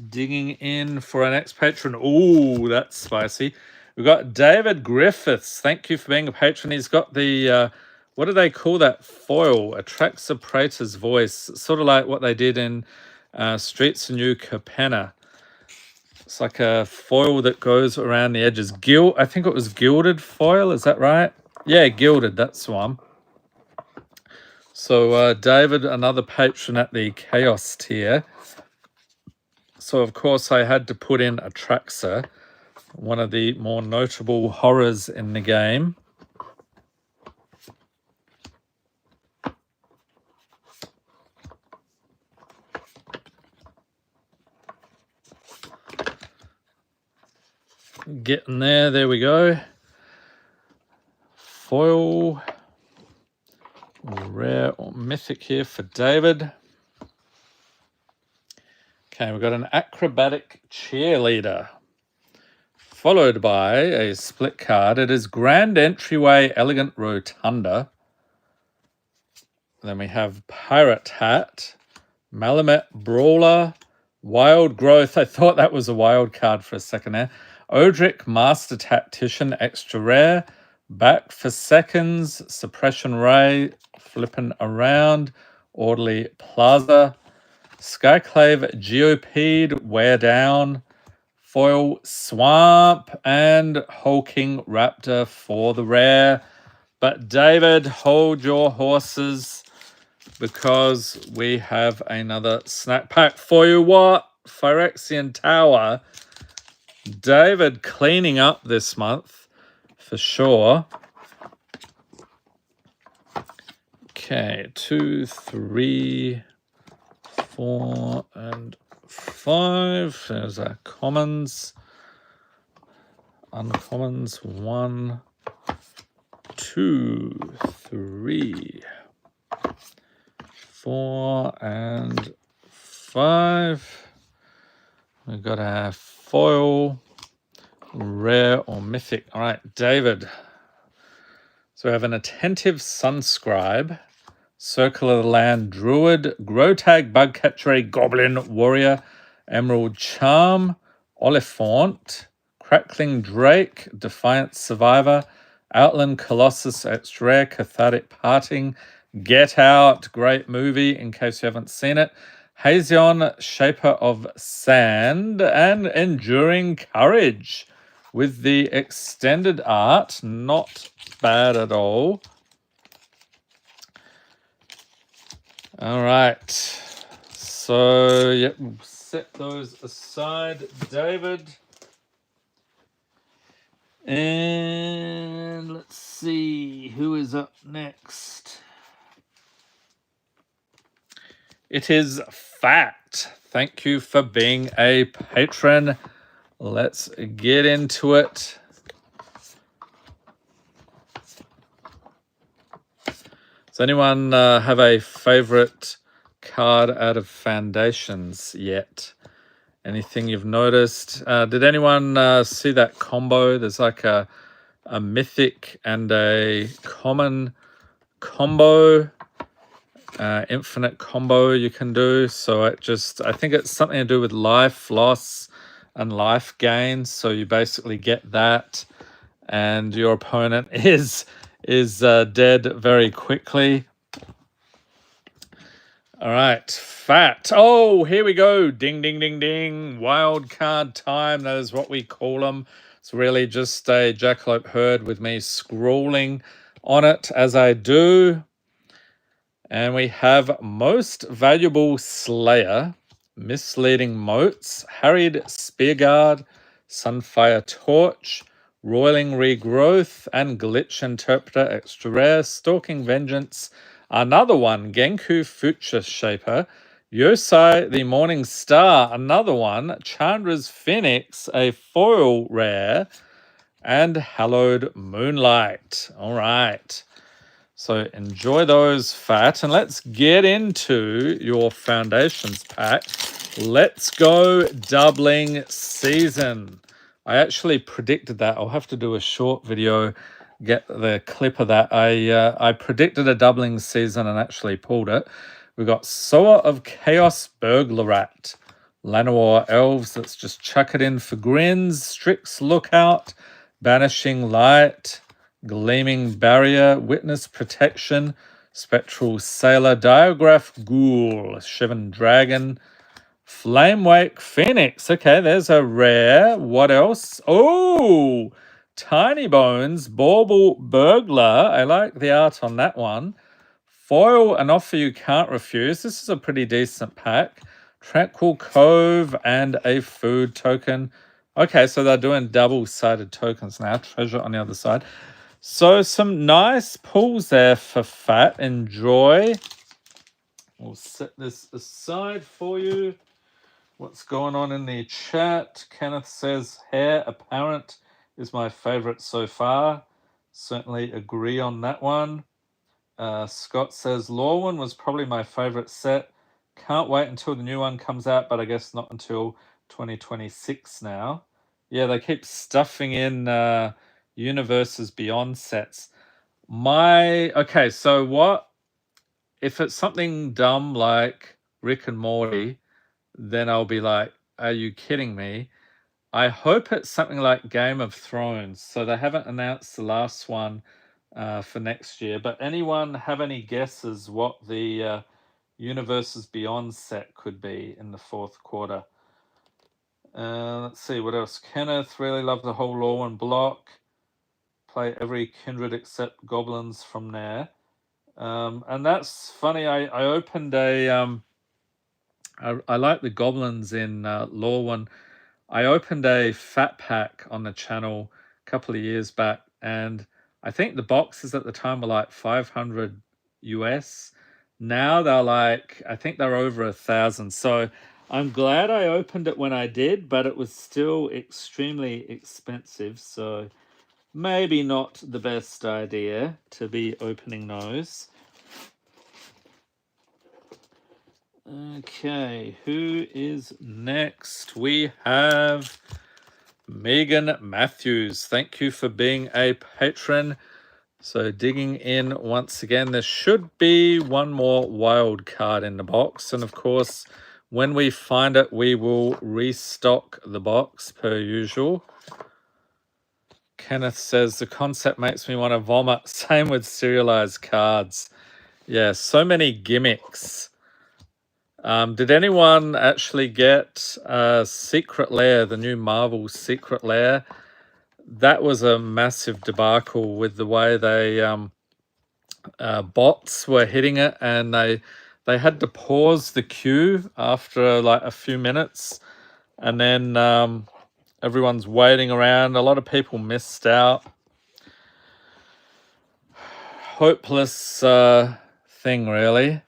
digging in for our next patron. Ooh, that's spicy. We've got David Griffiths. Thank you for being a patron. He's got the, what do they call that foil? Attracts a praetor's voice. Sort of like what they did in Streets of New Capenna. It's like a foil that goes around the edges. I think it was gilded foil. Is that right? Yeah, gilded. That's the one. So David, another patron at the Chaos tier. So, of course, I had to put in Atraxa, one of the more notable horrors in the game. Getting there we go. Foil, rare or mythic here for David. Okay, we've got an Acrobatic Cheerleader, followed by a split card. It is Grand Entryway Elegant Rotunda. Then we have Pirate Hat, Malamet Brawler, Wild Growth. I thought that was a wild card for a second there. Odric Master Tactician, extra rare. Back for Seconds, Suppression Ray, Flipping Around, Orderly Plaza. Skyclave Geopede, Wear Down, Foil Swamp, and Hulking Raptor for the rare. But David, hold your horses because we have another snack pack for you. What? Phyrexian Tower. David cleaning up this month for sure. Okay, 2, 3, 4, and 5. There's our commons. Uncommons. 1, 2, 3, 4, and 5. We've got our foil, rare or mythic. All right, David. So we have an Attentive Sunscribe, Circle of the Land Druid, Grotag Bugcatcher, Goblin Warrior, Emerald Charm, Oliphaunt, Crackling Drake, Defiant Survivor, Outland Colossus, extra rare, Cathartic Parting, Get Out, great movie in case you haven't seen it, Hazion, Shaper of Sand, and Enduring Courage with the extended art. Not bad at all. All right. So, yep, we'll set those aside, David. And let's see who is up next. It is Fat. Thank you for being a patron. Let's get into it. Does anyone have a favorite card out of Foundations yet? Anything you've noticed? Did anyone see that combo? There's like a mythic and a common combo. infinite combo you can do. So I think it's something to do with life loss and life gain. So you basically get that, and your opponent is dead very quickly. All right, fat. Oh, here we go. Ding, ding, ding, ding. Wild card time. That is what we call them. It's really just a jackalope herd with me scrolling on it as I do. And we have most valuable slayer, misleading motes, harried spearguard, sunfire torch, roiling regrowth, and glitch interpreter extra rare, stalking vengeance, another one, Genku future shaper, Yosai the morning star, another one, Chandra's phoenix, a foil rare, and hallowed moonlight. All right. So enjoy those, fat, and let's get into your foundations pack. Let's go doubling season. I actually predicted that. I'll have to do a short video, get the clip of that. I predicted a doubling season and actually pulled it. We got Sower of Chaos Burglarat, Llanowar Elves. Let's just chuck it in for grins. Strix Lookout, Banishing Light, Gleaming Barrier, Witness Protection, Spectral Sailor, Diagraph Ghoul, Shivan Dragon, Flamewake Phoenix. Okay, there's a rare. What else? Oh, Tiny Bones, Bauble Burglar. I like the art on that one. Foil, an offer you can't refuse. This is a pretty decent pack. Tranquil Cove and a food token. Okay, so they're doing double-sided tokens now. Treasure on the other side. So some nice pulls there for fat. Enjoy. We'll set this aside for you. What's going on in the chat? Kenneth says hair apparent is my favorite so far. Certainly agree on that one. Scott says Lorwyn was probably my favorite set. Can't wait until the new one comes out, but I guess not until 2026 now. Yeah, they keep stuffing in Universes Beyond sets. Okay, so what if it's something dumb like Rick and Morty, then I'll be like, are you kidding me? I hope it's something like Game of Thrones. So they haven't announced the last one for next year, but anyone have any guesses what the Universes Beyond set could be in the fourth quarter? Let's see, what else? Kenneth really loved the whole Lorwyn block. Play every kindred except goblins from there. And that's funny. I opened a I like the goblins in Lorwyn. I opened a fat pack on the channel a couple of years back, and I think the boxes at the time were like 500 US. Now they're like, I think they're over 1,000. So I'm glad I opened it when I did, but it was still extremely expensive. So maybe not the best idea to be opening those. Okay, who is next? We have Megan Matthews. Thank you for being a patron. So digging in once again, there should be one more wild card in the box. And of course, when we find it, we will restock the box per usual. Kenneth says, the concept makes me want to vomit. Same with serialized cards. Yeah, so many gimmicks. Did anyone actually get Secret Lair, the new Marvel Secret Lair? That was a massive debacle with the way they bots were hitting it, and they had to pause the queue after like a few minutes, and then everyone's waiting around. A lot of people missed out. Hopeless thing, really.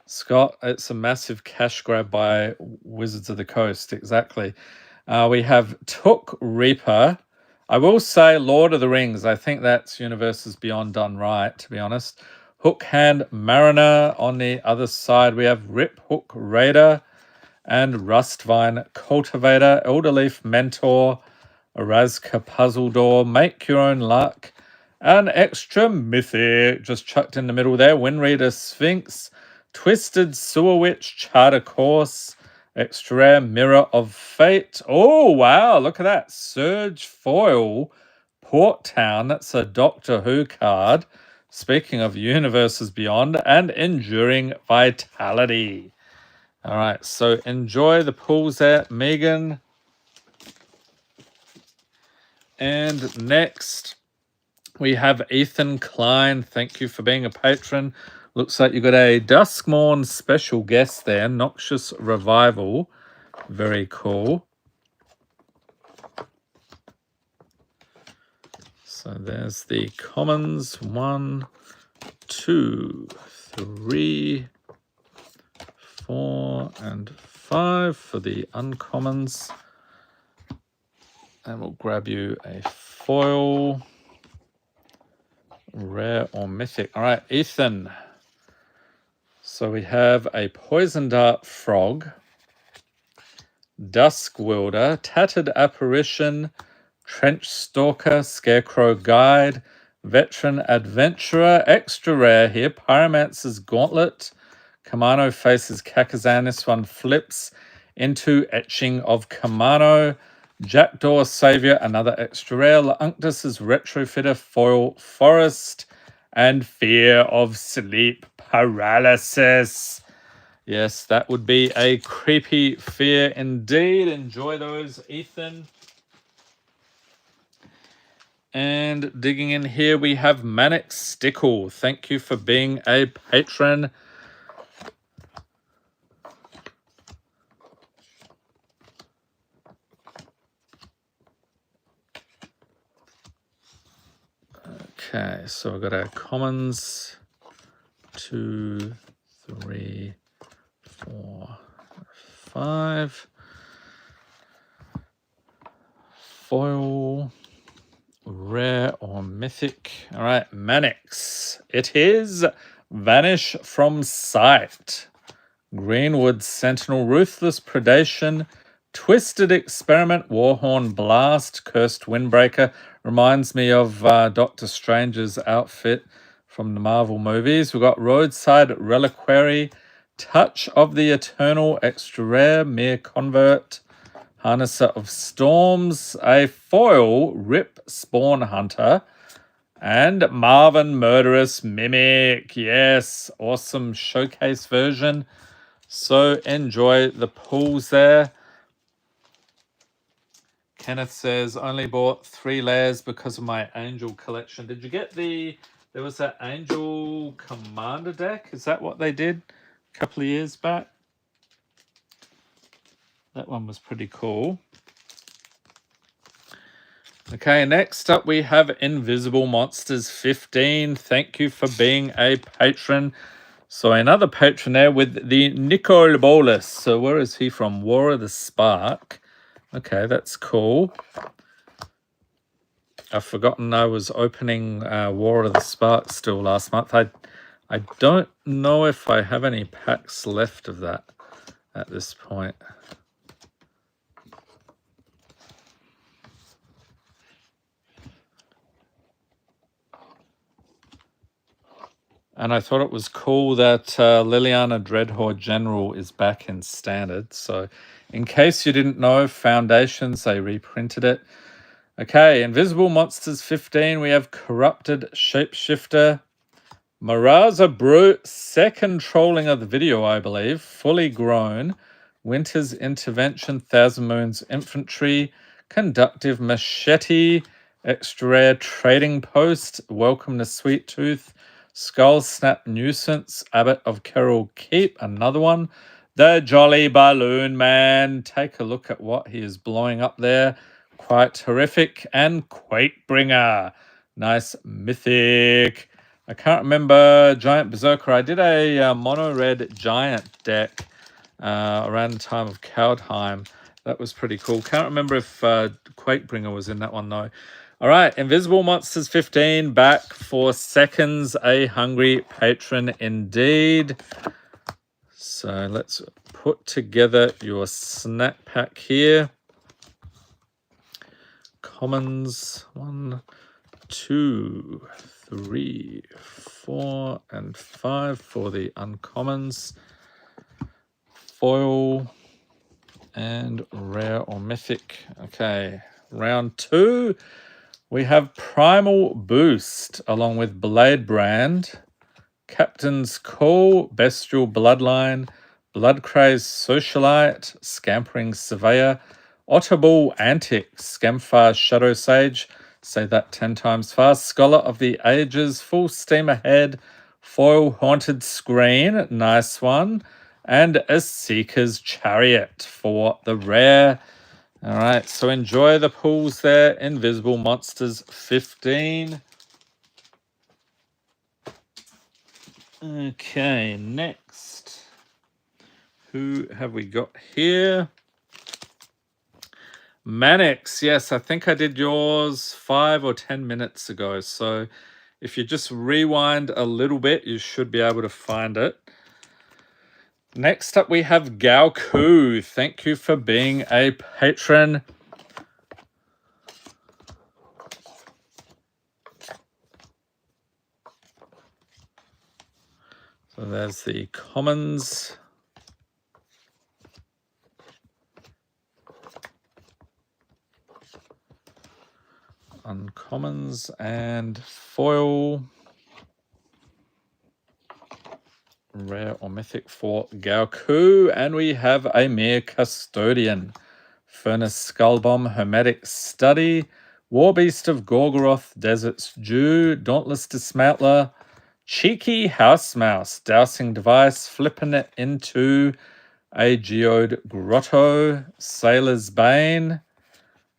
Scott, it's a massive cash grab by Wizards of the Coast. Exactly. We have Took Reaper. I will say Lord of the Rings. I think that's Universes Beyond done right, to be honest. Hook Hand Mariner. On the other side, we have Rip Hook Raider and Rustvine Cultivator, Elderleaf Mentor, Erazka Puzzle Door, Make Your Own Luck, an extra mythic just chucked in the middle there. Windreader Sphinx, Twisted Sewer Witch, Charter Course, extra rare, Mirror of Fate. Oh, wow, look at that. Surge Foil, Port Town. That's a Doctor Who card. Speaking of Universes Beyond, and Enduring Vitality. All right, so enjoy the pulls there, Megan. And next, we have Ethan Klein. Thank you for being a patron. Looks like you got a Duskmorn special guest there, Noxious Revival. Very cool. So there's the commons. 1, 2, 3, 4, and 5 for the uncommons. And we'll grab you a foil, rare or mythic. All right, Ethan. So we have a Poison Dart Frog, Dusk Wielder, Tattered Apparition, Trench Stalker, Scarecrow Guide, Veteran Adventurer, extra rare here, Pyromancer's Gauntlet, Kamano faces Kakazan. This one flips into Etching of Kamano, Jackdaw Savior, another extra rare, Launctus's Retrofitter, Foil Forest, and Fear of Sleep Paralysis. Yes, that would be a creepy fear indeed. Enjoy those, Ethan. And digging in here, we have Manic Stickle. Thank you for being a patron. Okay, so we've got our commons. 2, 3, 4, 5. Foil, rare or mythic. All right, Manix. It is Vanish from Sight. Greenwood Sentinel, Ruthless Predation, Twisted Experiment, Warhorn Blast, Cursed Windbreaker. Reminds me of Doctor Strange's outfit from the Marvel movies. We've got Roadside Reliquary, Touch of the Eternal, extra rare, Mere Convert, Harnesser of Storms, a foil, Rip Spawn Hunter, and Marvin Murderous Mimic. Yes, awesome showcase version. So enjoy the pulls there. Kenneth says, only bought 3 layers because of my Angel collection. Did you get there was that Angel Commander deck? Is that what they did a couple of years back? That one was pretty cool. Okay, next up we have Invisible Monsters 15. Thank you for being a patron. So another patron there with the Nicol Bolas. So where is he from? War of the Spark. Okay, that's cool. I've forgotten I was opening War of the Spark still last month. I don't know if I have any packs left of that at this point. And I thought it was cool that Liliana Dreadhorde General is back in Standard. So in case you didn't know, Foundations, they reprinted it. Okay, Invisible Monsters 15, we have Corrupted Shapeshifter, Maraza Brute, second trolling of the video, I believe, Fully Grown, Winter's Intervention, Thousand Moons Infantry, Conductive Machete, Extra Rare Trading Post, Welcome to Sweet Tooth, Skull Snap Nuisance, Abbot of Carol Keep, another one, The Jolly Balloon Man. Take a look at what he is blowing up there. Quite terrific. And Quakebringer. Nice mythic. I can't remember Giant Berserker. I did a mono red giant deck around the time of Kaldheim. That was pretty cool. Can't remember if Quakebringer was in that one though. All right, Invisible Monsters 15 back for seconds. A hungry patron indeed. So let's put together your snack pack here. Commons 1, 2, 3, 4, and 5 for the uncommons. Foil and rare or mythic. Okay, round 2. We have Primal Boost along with Blade Brand, Captain's Call, Bestial Bloodline, Blood Crazed Socialite, Scampering Surveyor, Otterball Antics, Scamfar Shadow Sage, say that 10 times fast, Scholar of the Ages, Full Steam Ahead, Foil Haunted Screen, nice one, and a Seeker's Chariot for the rare. All right, so enjoy the pools there. Invisible Monsters 15. Okay, next. Who have we got here? Manix. Yes, I think I did yours 5 or 10 minutes ago. So if you just rewind a little bit, you should be able to find it. Next up, we have Gaoku. Thank you for being a patron. So there's the commons. Uncommons and foil. Rare or mythic for Gaoku. And we have a mere custodian. Furnace Skullbomb, Hermetic Study, Warbeast of Gorgoroth, Desert's Dew, Dauntless Dismantler, Cheeky House Mouse, Dowsing Device, flipping it into a Geode Grotto, Sailor's Bane,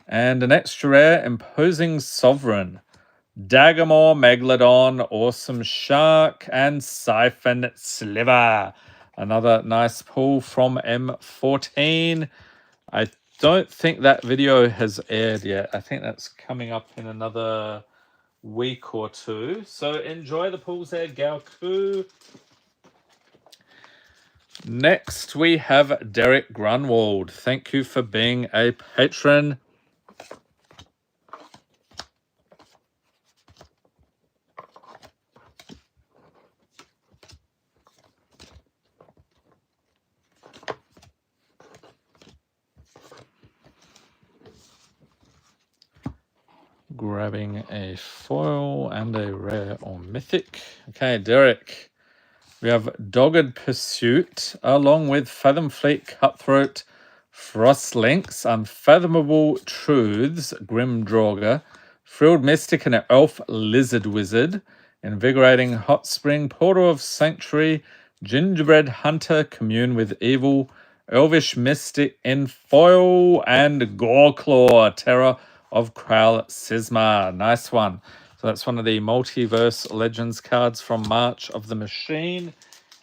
and an extra rare, Imposing Sovereign, Dagamore, Megalodon, Awesome Shark, and Siphon Sliver. Another nice pull from M14. I don't think that video has aired yet. I think that's coming up in another week or 2. So enjoy the pools there, Gaoku. Next, we have Derek Grunwald. Thank you for being a patron. Grabbing a foil and a rare or mythic. Okay, Derek. We have Dogged Pursuit, along with Fathom Fleet Cutthroat, Frost Links, Unfathomable Truths, Grim Draugr, Frilled Mystic and Elf Lizard Wizard, Invigorating Hot Spring, Portal of Sanctuary, Gingerbread Hunter, Commune with Evil, Elvish Mystic in foil, and Goreclaw, Terror of Kral Sisma. Nice one. So that's one of the Multiverse Legends cards from March of the Machine.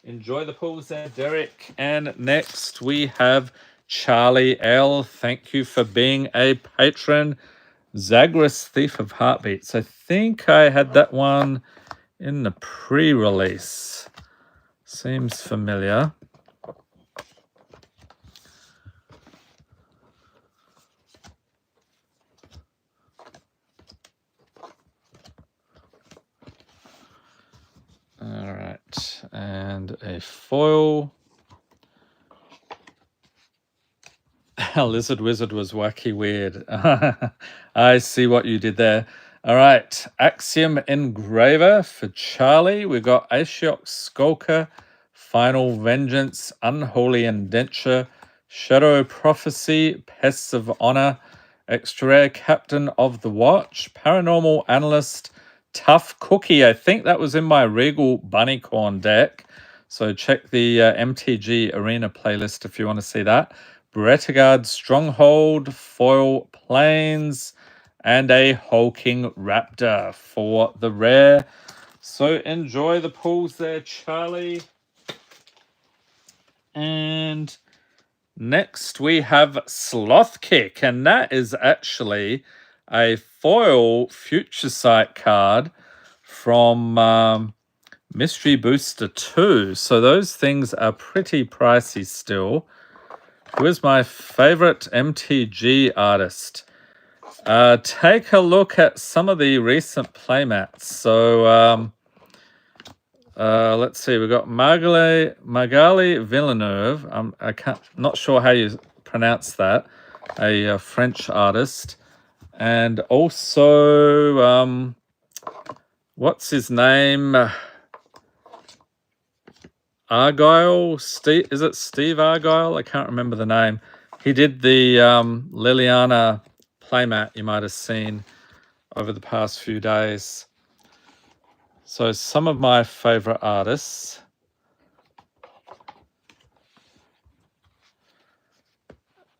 Enjoy the pools there, Derek. And next we have Charlie L. Thank you for being a patron. Zagras, Thief of Heartbeats. I think I had that one in the pre-release. Seems familiar. All right, and a foil. Lizard Wizard was wacky weird. I see what you did there. All right, Axiom Engraver for Charlie. We've got Ashiok Skulker, Final Vengeance, Unholy Indenture, Shadow Prophecy, Pests of Honor, Extra Rare Captain of the Watch, Paranormal Analyst, Tough Cookie. I think that was in my Regal Bunnycorn deck. So check the MTG Arena playlist if you want to see that. Bretagard Stronghold, Foil Plains, and a Hulking Raptor for the rare. So enjoy the pools there, Charlie. And next we have Sloth Kick, and that is actually a foil Future Sight card from Mystery Booster 2. So those things are pretty pricey still. Who is my favorite MTG artist? take a look at some of the recent playmats. So let's see, we've got Magali Villeneuve. Not sure how you pronounce that. A French artist. And also, what's his name? Argyle, Steve, is it Steve Argyle? I can't remember the name. He did the Liliana playmat you might have seen over the past few days. So some of my favorite artists.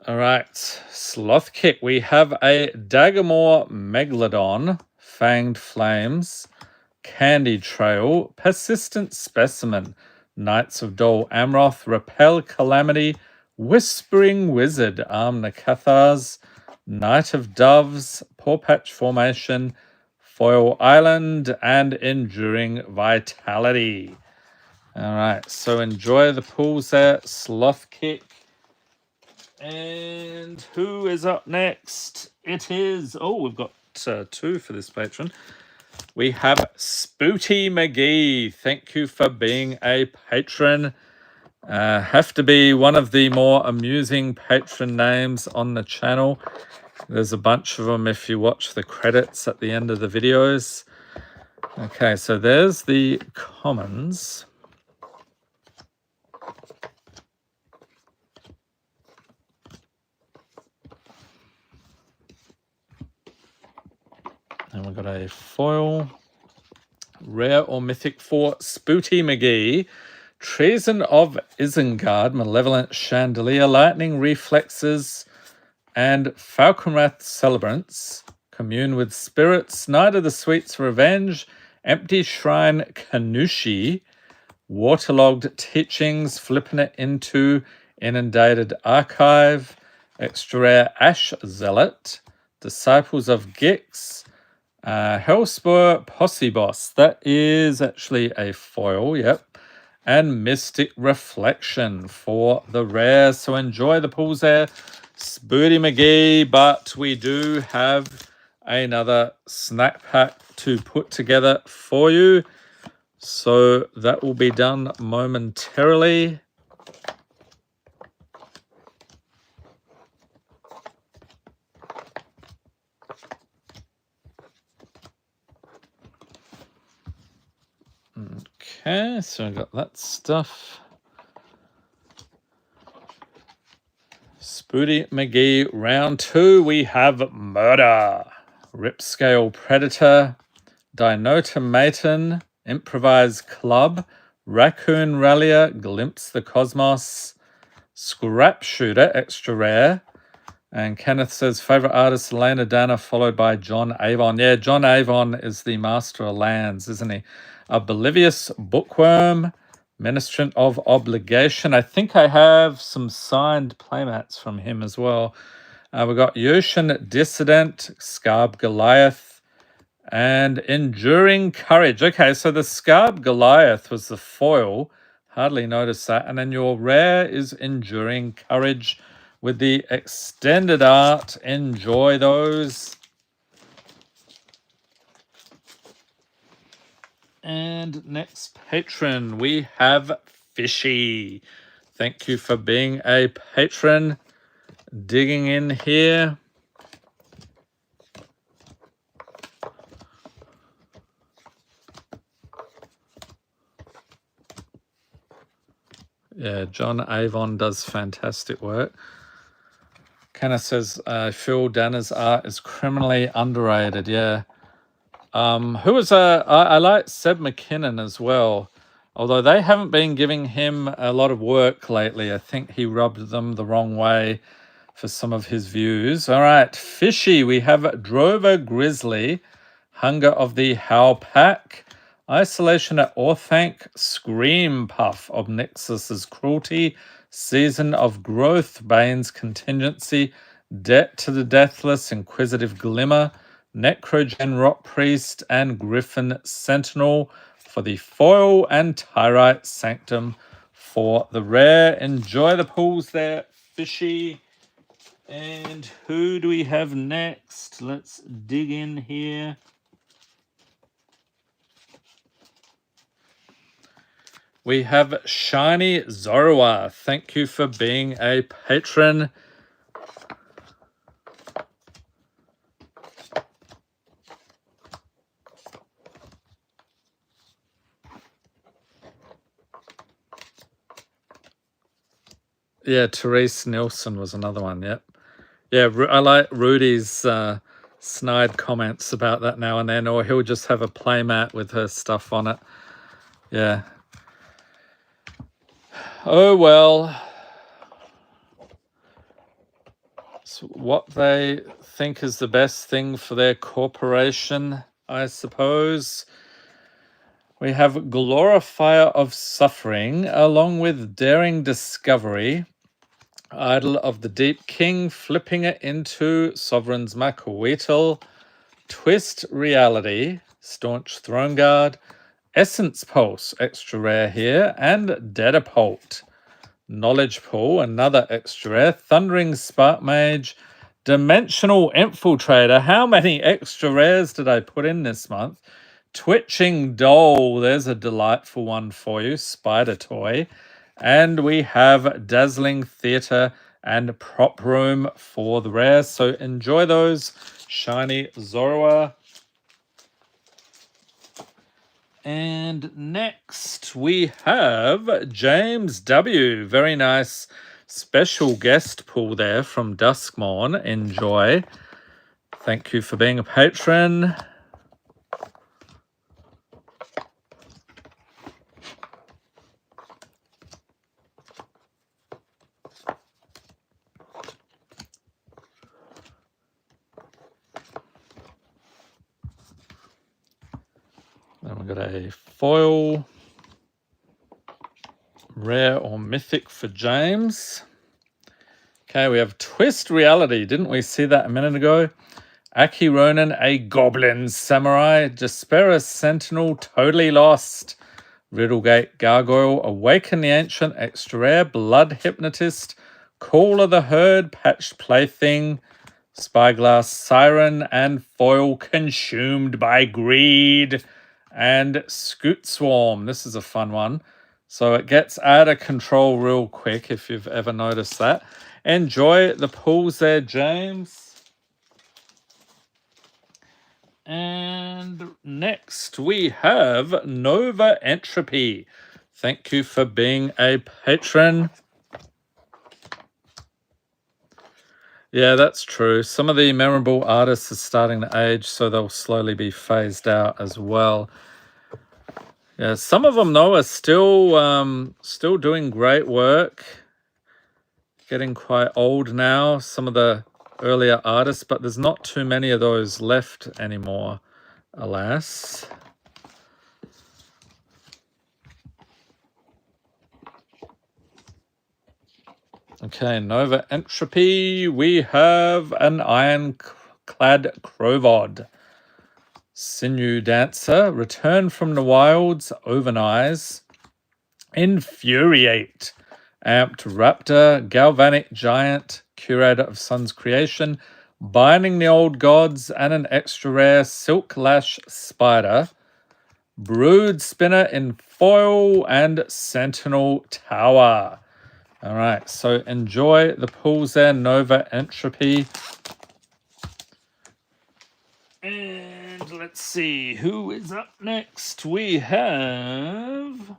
All right, Sloth Kick. We have a Dagamore Megalodon, Fanged Flames, Candy Trail, Persistent Specimen, Knights of Dol Amroth, Repel Calamity, Whispering Wizard, Nakathars, Knight of Doves, Paw Patch Formation, Foil Island, and Enduring Vitality. All right, so enjoy the pools there, Sloth Kick. And who is up next? It is, we've got 2 for this patron. We have Spooty McGee. Thank you for being a patron. Have to be one of the more amusing patron names on the channel. There's a bunch of them if you watch the credits at the end of the videos. Okay, so there's the commons. And we've got a foil. Rare or mythic for Spooty McGee. Treason of Isengard, Malevolent Chandelier, Lightning Reflexes, and Falconwrath Celebrants. Commune with Spirits, Night of the Sweets Revenge, Empty Shrine Kanushi, Waterlogged Teachings, Flipping It into Inundated Archive, Extra Rare Ash Zealot, Disciples of Gix, Hellspur Posse Boss. That is actually a foil, yep. And Mystic Reflection for the rare. So enjoy the pools there, Spooty McGee. But we do have another snack pack to put together for you. So that will be done momentarily. Okay, so I got that stuff. Spooty McGee round 2. We have Murder, Ripscale Predator, Dinotomaton, Improvised Club, Raccoon Rallier, Glimpse the Cosmos, Scrap Shooter, extra rare. And Kenneth says, favorite artist, Elena Dana, followed by John Avon. Yeah, John Avon is the master of lands, isn't he? A Bolivius Bookworm, Ministrant of Obligation. I think I have some signed playmats from him as well. We've got Yoshin Dissident, Scarb Goliath, and Enduring Courage. Okay, so the Scarb Goliath was the foil. Hardly noticed that. And then your rare is Enduring Courage with the extended art. Enjoy those. And next patron, we have Fishy. Thank you for being a patron. Digging in here. Yeah, John Avon does fantastic work. Kenneth says, Phil Danner's art is criminally underrated. Yeah. Who was I like Seb McKinnon as well, although they haven't been giving him a lot of work lately. I think he rubbed them the wrong way for some of his views. All right, Fishy, we have Drover Grizzly, Hunger of the Howl Pack, Isolation at Orthanc, Scream Puff, Obnixus's Cruelty, Season of Growth, Bane's Contingency, Debt to the Deathless, Inquisitive Glimmer, Necrogen Rock Priest, and Griffin Sentinel for the foil, and Tyrite Sanctum for the rare. Enjoy the pools there, Fishy. And who do we have next? Let's dig in here. We have Shiny Zorua. Thank you for being a patron. Yeah, Therese Nielsen was another one, yep. Yeah, I like Rudy's snide comments about that now and then, or he'll just have a playmat with her stuff on it. Yeah. Oh, well. It's what they think is the best thing for their corporation, I suppose. We have Glorifier of Suffering, along with Daring Discovery, Idol of the Deep King, flipping it into Sovereign's Macaweetle, Twist Reality, Staunch Throne Guard, Essence Pulse, extra rare here, and Dedapult. Knowledge Pool, another extra rare, Thundering Spark Mage, Dimensional Infiltrator. How many extra rares did I put in this month? Twitching Doll, there's a delightful one for you, Spider Toy. And we have Dazzling Theatre and Prop Room for the rares. So enjoy those, Shiny Zorua. And next we have James W. Very nice special guest pull there from Duskmorn. Enjoy. Thank you for being a patron. Then we've got a foil, rare or mythic for James. Okay, we have Twist Reality. Didn't we see that a minute ago? Aki Ronin, a Goblin Samurai. Despera Sentinel, Totally Lost. Riddlegate Gargoyle, Awaken the Ancient, extra rare. Blood Hypnotist, Call of the Herd, Patched Plaything, Spyglass Siren, and foil Consumed by Greed. And Scoot Swarm. This is a fun one. So it gets out of control real quick if you've ever noticed that. Enjoy the pulls there, James. And next we have Nova Entropy. Thank you for being a patron. Yeah, that's true. Some of the memorable artists are starting to age, so they'll slowly be phased out as well. Yeah, some of them though are still doing great work. Getting quite old now, some of the earlier artists, but there's not too many of those left anymore, alas. Okay, Nova Entropy. We have an Ironclad Crovod. Sinew Dancer. Return from the Wilds. Overnize. Infuriate. Amped Raptor. Galvanic Giant. Curator of Sun's Creation. Binding the Old Gods. And an extra rare Silk Lash Spider. Brood Spinner in foil. And Sentinel Tower. All right, so enjoy the pulls there, Nova Entropy. And let's see, who is up next? We have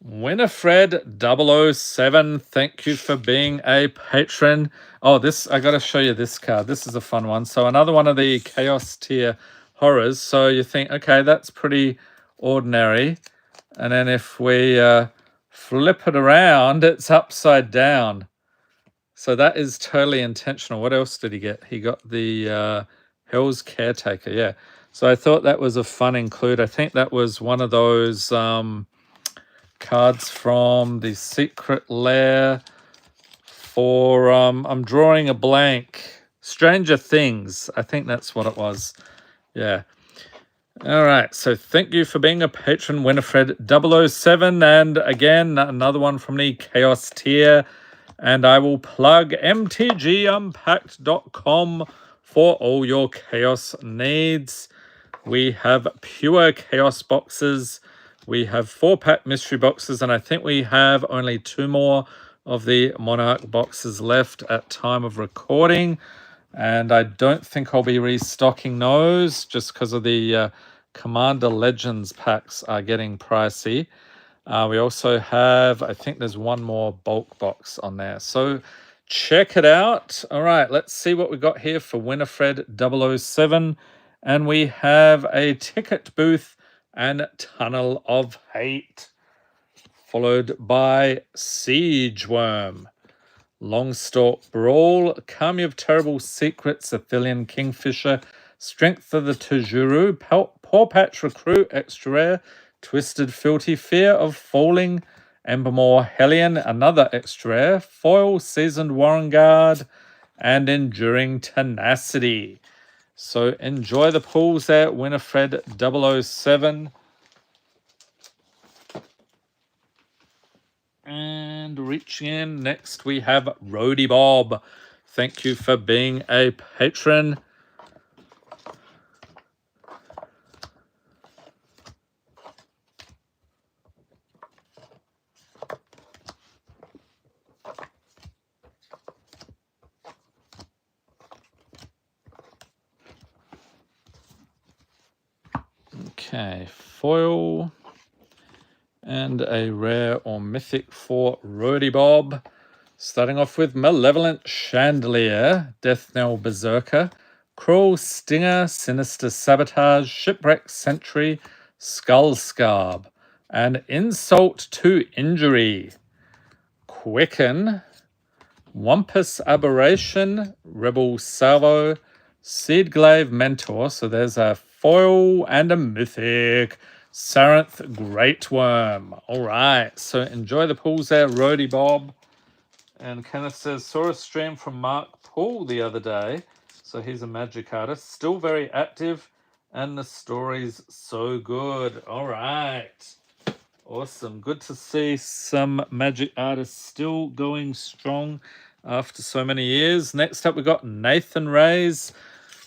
Winifred 007. Thank you for being a patron. Oh, this, I got to show you this card. This is a fun one. So another one of the Chaos Tier horrors. So you think, okay, that's pretty ordinary. And then if we flip it around, it's upside down. So that is totally intentional. What else did he get? He got the Hell's Caretaker, yeah. So I thought that was a fun include. I think that was one of those cards from the Secret Lair for, I'm drawing a blank, Stranger Things. I think that's what it was, yeah. All right, so thank you for being a patron, Winifred 007. And again, another one from the Chaos Tier. And I will plug mtgunpacked.com for all your chaos needs. We have pure chaos boxes. We have 4-pack mystery boxes, and I think we have only 2 more of the Monarch boxes left at time of recording. And I don't think I'll be restocking those just because of the Commander Legends packs are getting pricey. We also have, I think there's one more bulk box on there. So check it out. All right, let's see what we got here for Winifred 007. And we have a ticket booth and Tunnel of Hate, followed by Siege Worm. Longstalk Brawl, Kami of Terrible Secrets, Athelian Kingfisher, Strength of the Tajuru, Paw Patch Recruit, Extra Rare, Twisted Filthy, Fear of Falling, Embermore Hellion, another Extra Rare, Foil, Seasoned Warren Guard, and Enduring Tenacity. So enjoy the pulls there, Winifred 007. And reaching in, next we have Roadie Bob. Thank you for being a patron. Okay, foil. And a rare or mythic for Roadie Bob. Starting off with Malevolent Chandelier, Death Knell Berserker, Cruel Stinger, Sinister Sabotage, Shipwreck Sentry, Skull Scarb, and Insult to Injury. Quicken, Wampus Aberration, Rebel Salvo, Seedglaive Mentor, so there's a foil and a mythic, Saranth Great Worm. All right, so enjoy the pulls there, Roadie Bob. And Kenneth says, saw a stream from Mark Paul the other day, so he's a magic artist, still very active, and the story's so good. All right. Awesome. Good to see some magic artists still going strong after so many years. Next up, we've got Nathan Rays.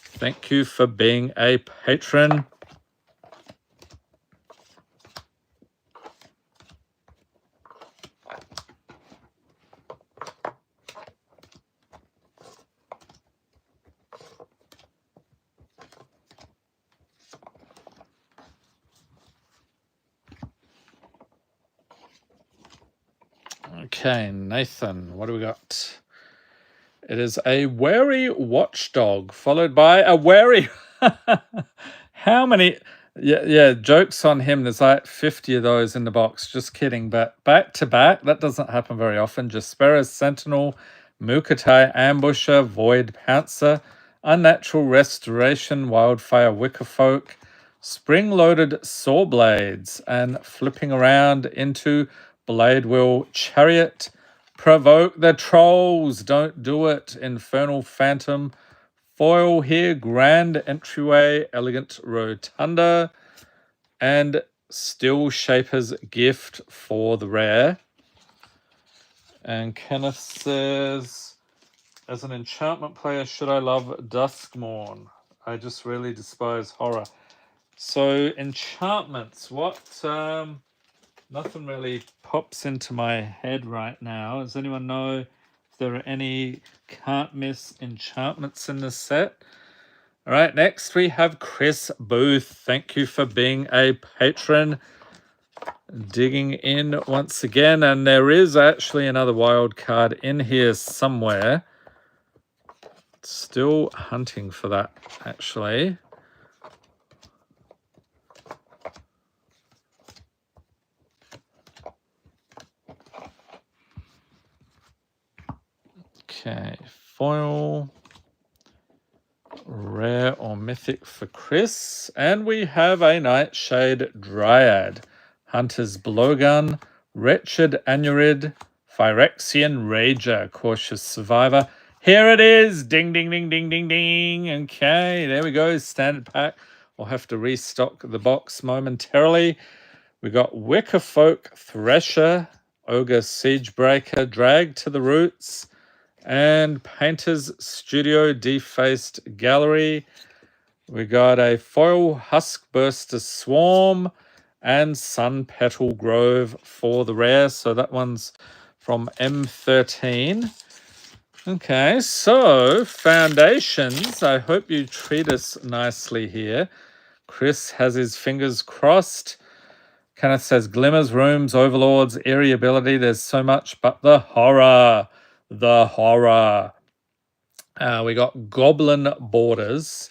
Thank you for being a patron. Okay, Nathan, what do we got? It is a wary watchdog followed by a wary. How many? Yeah, jokes on him. There's like 50 of those in the box. Just kidding. But back to back, that doesn't happen very often. Jaspera's Sentinel, Mukatai Ambusher, Void Pouncer, Unnatural Restoration, Wildfire Wickerfolk, Spring-Loaded Saw Blades, and flipping around into Blade Wheel Chariot. Provoke the Trolls, don't do it. Infernal Phantom, foil here, Grand Entryway, Elegant Rotunda, and Still Shaper's Gift for the rare. And Kenneth says, as an enchantment player, should I love Duskmourn? I just really despise horror. So enchantments, what? Nothing really pops into my head right now. Does anyone know if there are any can't miss enchantments in this set? All right, next we have Chris Booth. Thank you for being a patron. Digging in once again, and there is actually another wild card in here somewhere. Still hunting for that, actually. Okay, foil, rare or mythic for Chris, and we have a Nightshade Dryad, Hunter's Blowgun, Wretched Anurid, Phyrexian Rager, Cautious Survivor. Here it is! Ding, ding, ding, ding, ding, ding. Okay, there we go, standard pack. We'll have to restock the box momentarily. We got Wickerfolk Thresher, Ogre Siegebreaker, Drag to the Roots, and Painter's Studio Defaced Gallery. We got a foil Huskburster Swarm and Sun Petal Grove for the rare. So that one's from M13. Okay, so foundations. I hope you treat us nicely here. Chris has his fingers crossed. Kenneth says glimmers, rooms, overlords, eerie ability. There's so much, but the horror. The horror. We got Goblin Borders,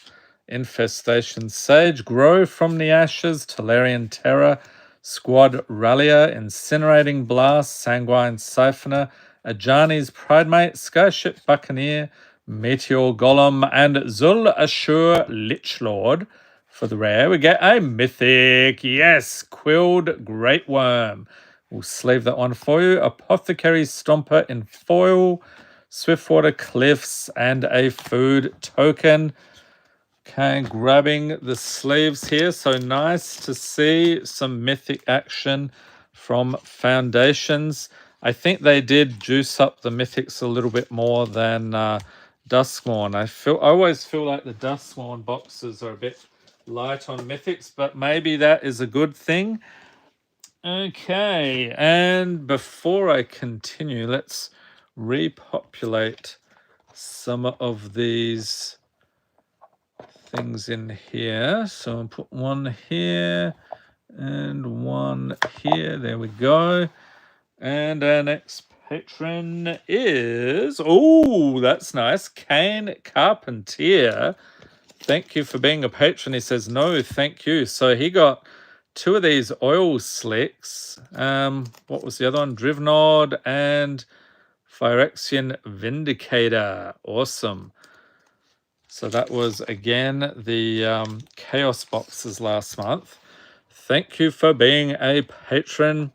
Infestation Sage, Grow from the Ashes, Tolarian Terror, Squad Rallier, Incinerating Blast, Sanguine Siphoner, Ajani's Pridemate, Skyship Buccaneer, Meteor Golem, and Zul Ashur Lichlord. For the rare, we get a Mythic, yes, Quilled Great Worm. We'll sleeve that one for you. Apothecary Stomper in foil, Swiftwater Cliffs, and a food token. Okay, grabbing the sleeves here. So nice to see some mythic action from Foundations. I think they did juice up the mythics a little bit more than Duskmourn. I always feel like the Duskmourn boxes are a bit light on mythics, but maybe that is a good thing. Okay, and before I continue, let's repopulate some of these things in here. So I'll put one here and one here. There we go. And our next patron is, oh, that's nice, Kane Carpentier. Thank you for being a patron. He says, no, thank you. So he got 2 of these oil slicks. What was the other one? Drivnod and Phyrexian Vindicator. Awesome. So that was, again, the Chaos boxes last month. Thank you for being a patron.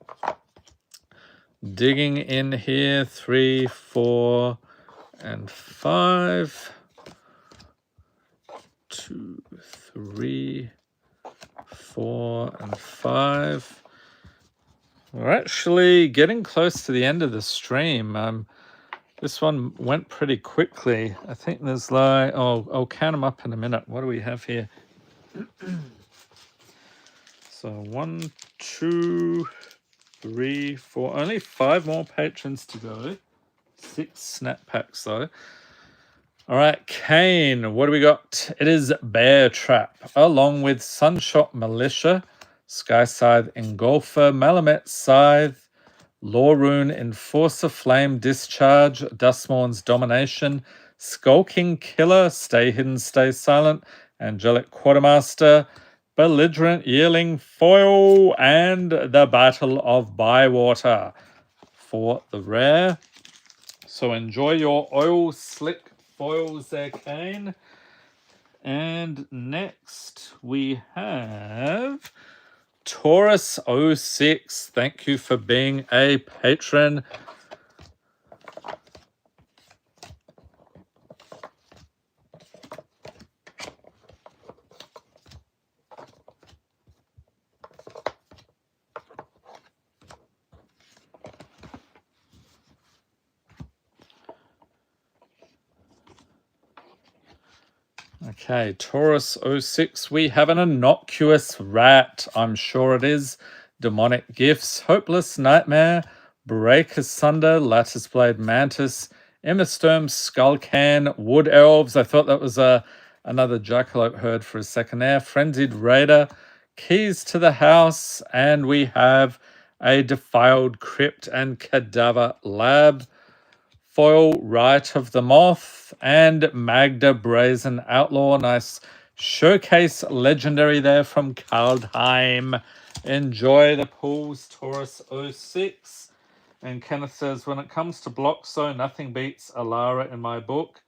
Digging in here, 3, 4, and 5. 2, 3, 4, and 5. We're actually getting close to the end of the stream. This one went pretty quickly. I think there's like, oh, I'll count them up in a minute. What do we have here? So 1, 2, 3, 4. Only 5 more patrons to go. 6 snap packs though. All right, Kane, what do we got? It is Bear Trap, along with Sunshot Militia, Sky Scythe Engulfer, Malamet Scythe, Lawrune Enforcer, Flame Discharge, Dustmourn's Domination, Skulking Killer, Stay Hidden, Stay Silent, Angelic Quartermaster, Belligerent Yearling Foil, and the Battle of Bywater for the rare. So enjoy your oil slick foils there, Kane. And next we have Taurus 06. Thank you for being a patron. Okay, Taurus 06, we have an innocuous rat. I'm sure it is. Demonic Gifts, Hopeless Nightmare, Break Asunder, Lattice Blade Mantis, Emmersturm, Skullcan, Wood Elves. I thought that was another Jackalope herd for a second there. Frenzied Raider, Keys to the House, and we have a Defiled Crypt and Cadaver Lab. Foil Rite of the Moth, and Magda Brazen Outlaw. Nice showcase legendary there from Kaldheim. Enjoy the pools, Taurus 06. And Kenneth says, when it comes to Bloxo, nothing beats Alara in my book,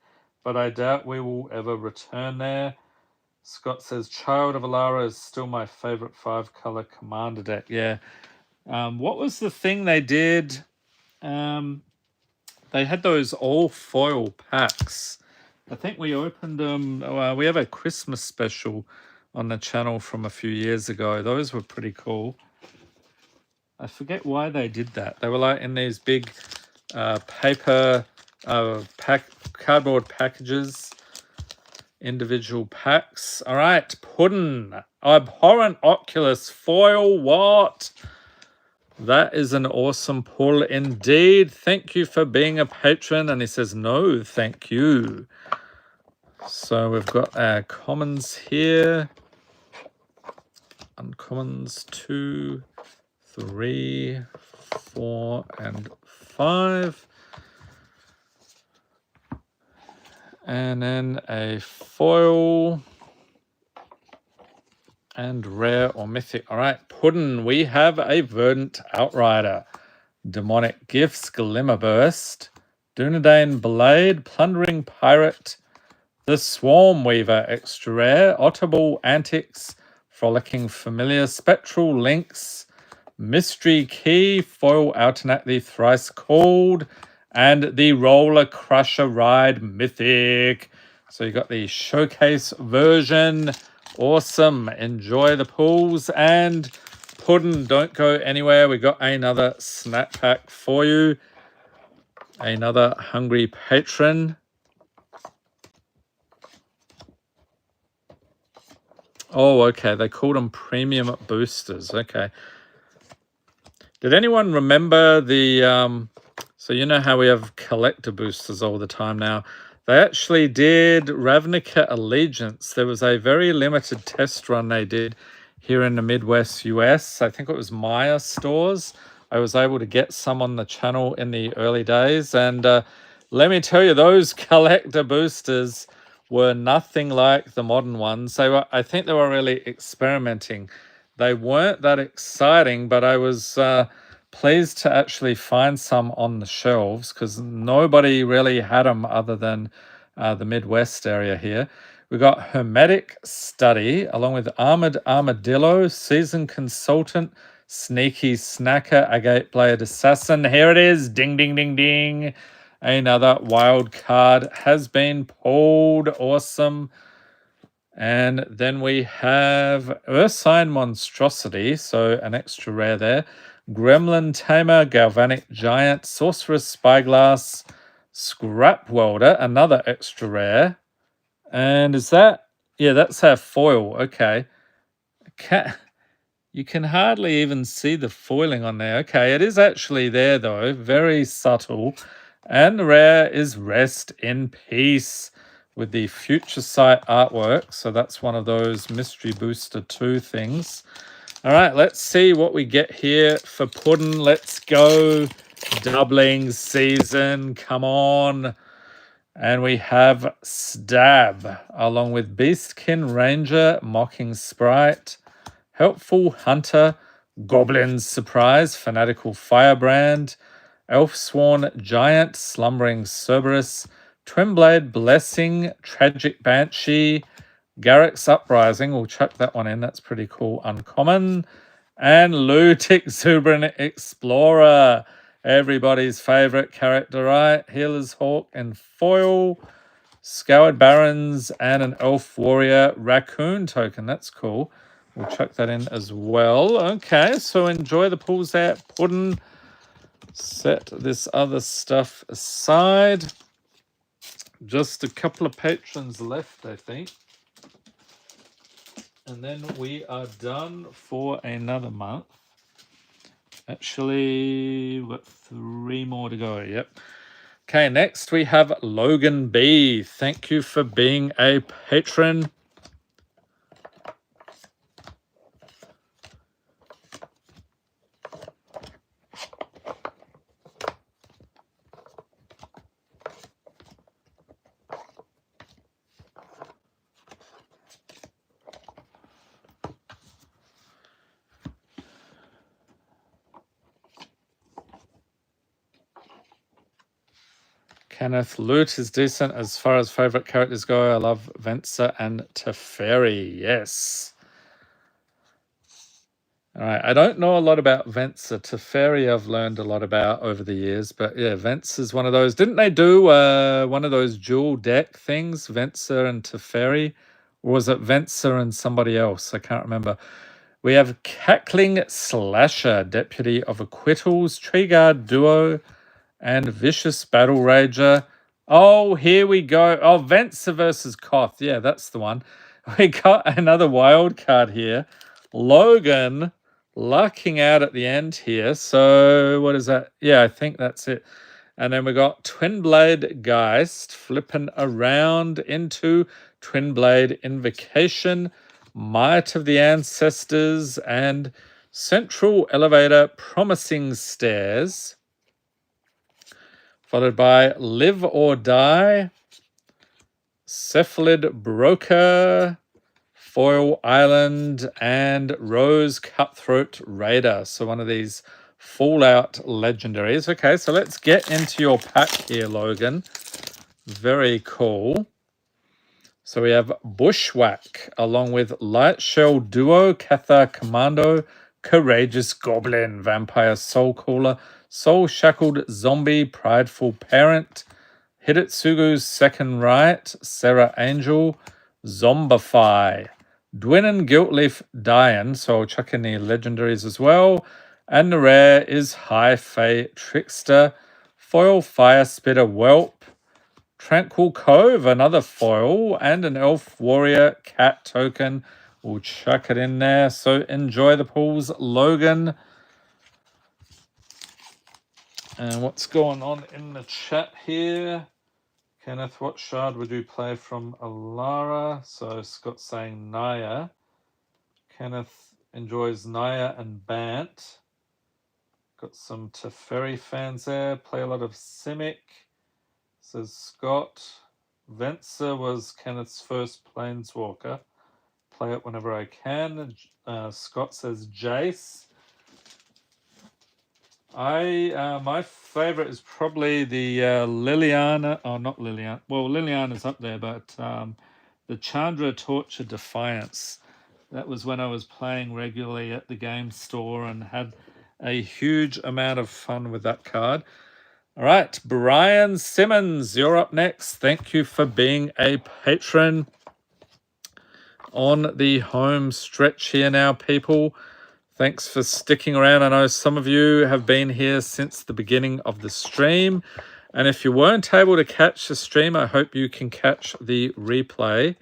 but I doubt we will ever return there. Scott says, Child of Alara is still my favorite 5-color commander deck. Yeah. What was the thing they did? They had those all foil packs. I think we opened them. We have a Christmas special on the channel from a few years ago. Those were pretty cool. I forget why they did that. They were like in these big paper cardboard packages, individual packs. All right, Puddin. Abhorrent Oculus foil. What? That is an awesome pull indeed. Thank you for being a patron. And he says, no, thank you. So we've got our commons here. Uncommons 2, 3, 4, and 5. And then a foil. And rare or mythic. All right, Puddin, we have a Verdant Outrider. Demonic Gifts, Glimmerburst. Dunedain Blade, Plundering Pirate. The Swarm Weaver, extra rare. Otterball Antics, Frolicking Familiar. Spectral Links. Mystery Key, foil alternate the Thrice Called. And the Roller Crusher Ride Mythic. So you got the showcase version. Awesome. Enjoy the pulls. And Puddin, don't go anywhere. We got another snap pack for you. Another hungry patron. Oh, okay. They called them premium boosters. Okay. Did anyone remember the... so you know how we have collector boosters all the time now. They actually did Ravnica Allegiance. There was a very limited test run they did here in the Midwest US. I think it was Maya stores. I was able to get some on the channel in the early days. And let me tell you, those collector boosters were nothing like the modern ones. I think they were really experimenting. They weren't that exciting, but I was... pleased to actually find some on the shelves because nobody really had them other than the Midwest area here. We got Hermetic Study along with Armored Armadillo, Seasoned Consultant, Sneaky Snacker, Agate Blade Assassin. Here it is. Ding, ding, ding, ding. Another wild card has been pulled. Awesome. And then we have Ursine Monstrosity, so an extra rare there. Gremlin Tamer, Galvanic Giant, Sorceress Spyglass, Scrap Welder, another extra rare. And is that... yeah, that's our foil. Okay. You can hardly even see the foiling on there. Okay, it is actually there, though. Very subtle. And the rare is Rest in Peace with the Future Sight artwork. So that's one of those Mystery Booster 2 things. All right, let's see what we get here for Puddin. Let's go. Doubling season. Come on. And we have Stab, along with Beastkin Ranger, Mocking Sprite, Helpful Hunter, Goblin's Surprise, Fanatical Firebrand, Elfsworn Giant, Slumbering Cerberus, Twinblade Blessing, Tragic Banshee, Garrick's Uprising, we'll chuck that one in, that's pretty cool, uncommon. And Loot Exuberant Explorer, everybody's favorite character, right? Healer's Hawk and foil, Scoured Barons, and an Elf Warrior Raccoon token, that's cool. We'll chuck that in as well. Okay, so enjoy the pulls there, Puddin. Set this other stuff aside. Just a couple of patrons left, I think. And then we are done for another month. Actually, we've got 3 more to go. Yep. Okay, next we have Logan B. Thank you for being a patron. Kenneth, Loot is decent as far as favorite characters go. I love Venser and Teferi. Yes. All right. I don't know a lot about Venser. Teferi I've learned a lot about over the years. But yeah, Venser's one of those. Didn't they do one of those dual deck things? Venser and Teferi? Or was it Venser and somebody else? I can't remember. We have Cackling Slasher, Deputy of Acquittals, Tree Guard Duo, and Vicious Battle Rager. Oh, here we go. Oh, Venser versus Koth. Yeah, that's the one. We got another wild card here. Logan lucking out at the end here. So what is that? Yeah, I think that's it. And then we got Twin Blade Geist flipping around into Twin Blade Invocation, Might of the Ancestors, and Central Elevator Promising Stairs, followed by Live or Die, Cephalid Broker, Foil Island, and Rose Cutthroat Raider. So one of these Fallout legendaries. Okay, so let's get into your pack here, Logan. Very cool. So we have Bushwhack, along with Light Shell Duo, Cathar Commando, Courageous Goblin, Vampire Soul Cooler, Soul Shackled Zombie, Prideful Parent, Hidetsugu's Second Right, Sarah Angel, Zombify, Dwinnen Guiltleaf Dian, so I'll chuck in the legendaries as well. And the rare is High Fae Trickster, Foil Fire Spitter Whelp, Tranquil Cove, another foil, and an Elf Warrior Cat token. We'll chuck it in there. So enjoy the pulls, Logan. And what's going on in the chat here? Kenneth, what shard would you play from Alara? So Scott's saying Naya. Kenneth enjoys Naya and Bant. Got some Teferi fans there. Play a lot of Simic. Says Scott. Venser was Kenneth's first Planeswalker. Play it whenever I can. Scott says Jace. My favorite is probably the Liliana. Oh, not Liliana. Well, Liliana's up there, but the Chandra Torture Defiance. That was when I was playing regularly at the game store and had a huge amount of fun with that card. All right, Brian Simmons, you're up next. Thank you for being a patron on the home stretch here now, people. Thanks for sticking around. I know some of you have been here since the beginning of the stream. And if you weren't able to catch the stream, I hope you can catch the replay.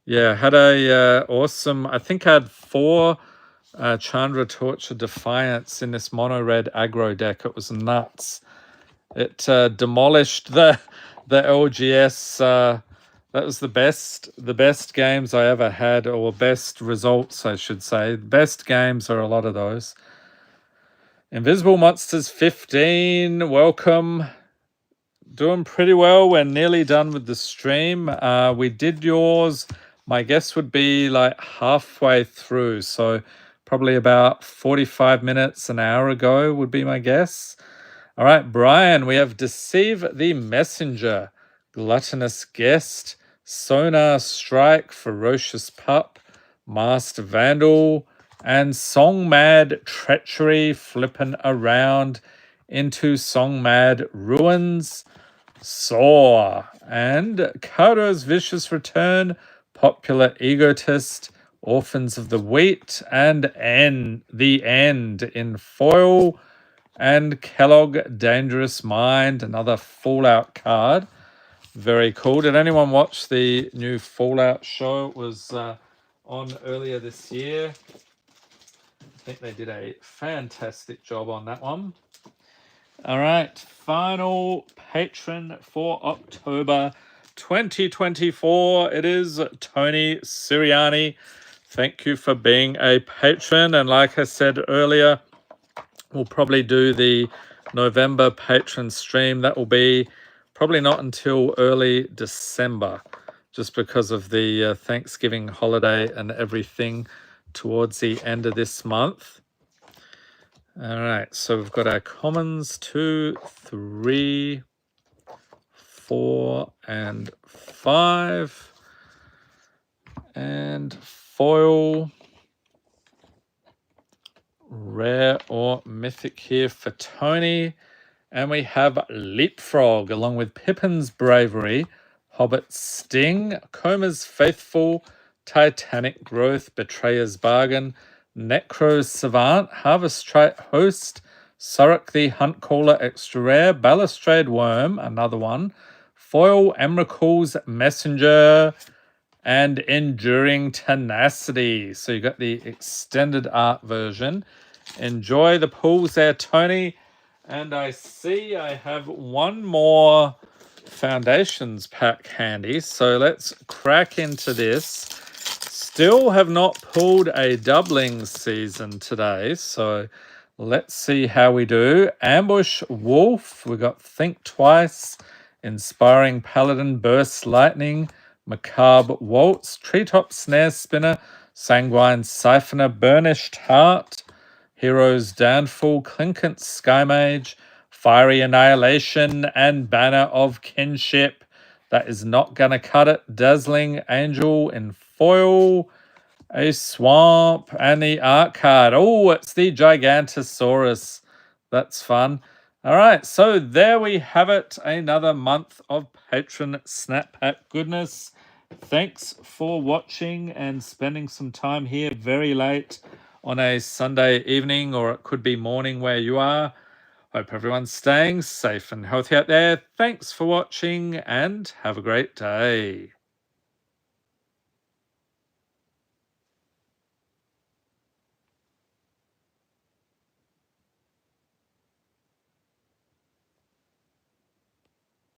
Yeah, had a awesome, I think I had 4 Chandra Torture Defiance in this mono red aggro deck. It was nuts. It demolished the LGS. That was the best games I ever had, or best results, I should say. Best games are a lot of those. Invisible Monsters 15, welcome. Doing pretty well. We're nearly done with the stream. We did yours. My guess would be like halfway through, so probably about 45 minutes, an hour ago would be my guess. All right, Brian, we have Deceive the Messenger, Gluttonous Guest, Sonar Strike, Ferocious Pup, Master Vandal, and Song Mad Treachery flipping around into Song Mad Ruins, Saw, and Cardo's Vicious Return, Popular Egotist, Orphans of the Wheat, and The End in foil, and Kellogg Dangerous Mind, another Fallout card. Very cool. Did anyone watch the new Fallout show? It was on earlier this year. I think they did a fantastic job on that one. All right, final patron for October 2024. It is Tony Siriani. Thank you for being a patron. And like I said earlier, we'll probably do the November patron stream. That will be probably not until early December, just because of the Thanksgiving holiday and everything towards the end of this month. All right, so we've got our commons 2, 3, 4, and 5. And foil, rare or mythic here for Tony. And we have Leapfrog, along with Pippin's Bravery, Hobbit's Sting, Coma's Faithful, Titanic Growth, Betrayer's Bargain, Necro Savant, Harvest Trite Host, Surrock the Hunt Caller Extra Rare, Balustrade Worm, another one, Foil Emrakul's Messenger, and Enduring Tenacity. So you got the extended art version. Enjoy the pulls there, Tony. And I see I have one more Foundations pack handy. So let's crack into this. Still have not pulled a doubling season today. So let's see how we do. Ambush Wolf. We got Think Twice. Inspiring Paladin, Burst Lightning, Macabre Waltz, Treetop Snare Spinner, Sanguine Siphoner, Burnished Heart, Hero's Downfall, Clinkant Sky Mage, Fiery Annihilation, and Banner of Kinship. That is not going to cut it. Dazzling Angel in foil, a Swamp, and the art card. Oh, it's the Gigantosaurus. That's fun. All right, so there we have it. Another month of Patron Snap Pack goodness. Thanks for watching and spending some time here very late on a Sunday evening, or it could be morning where you are. Hope everyone's staying safe and healthy out there. Thanks for watching and have a great day.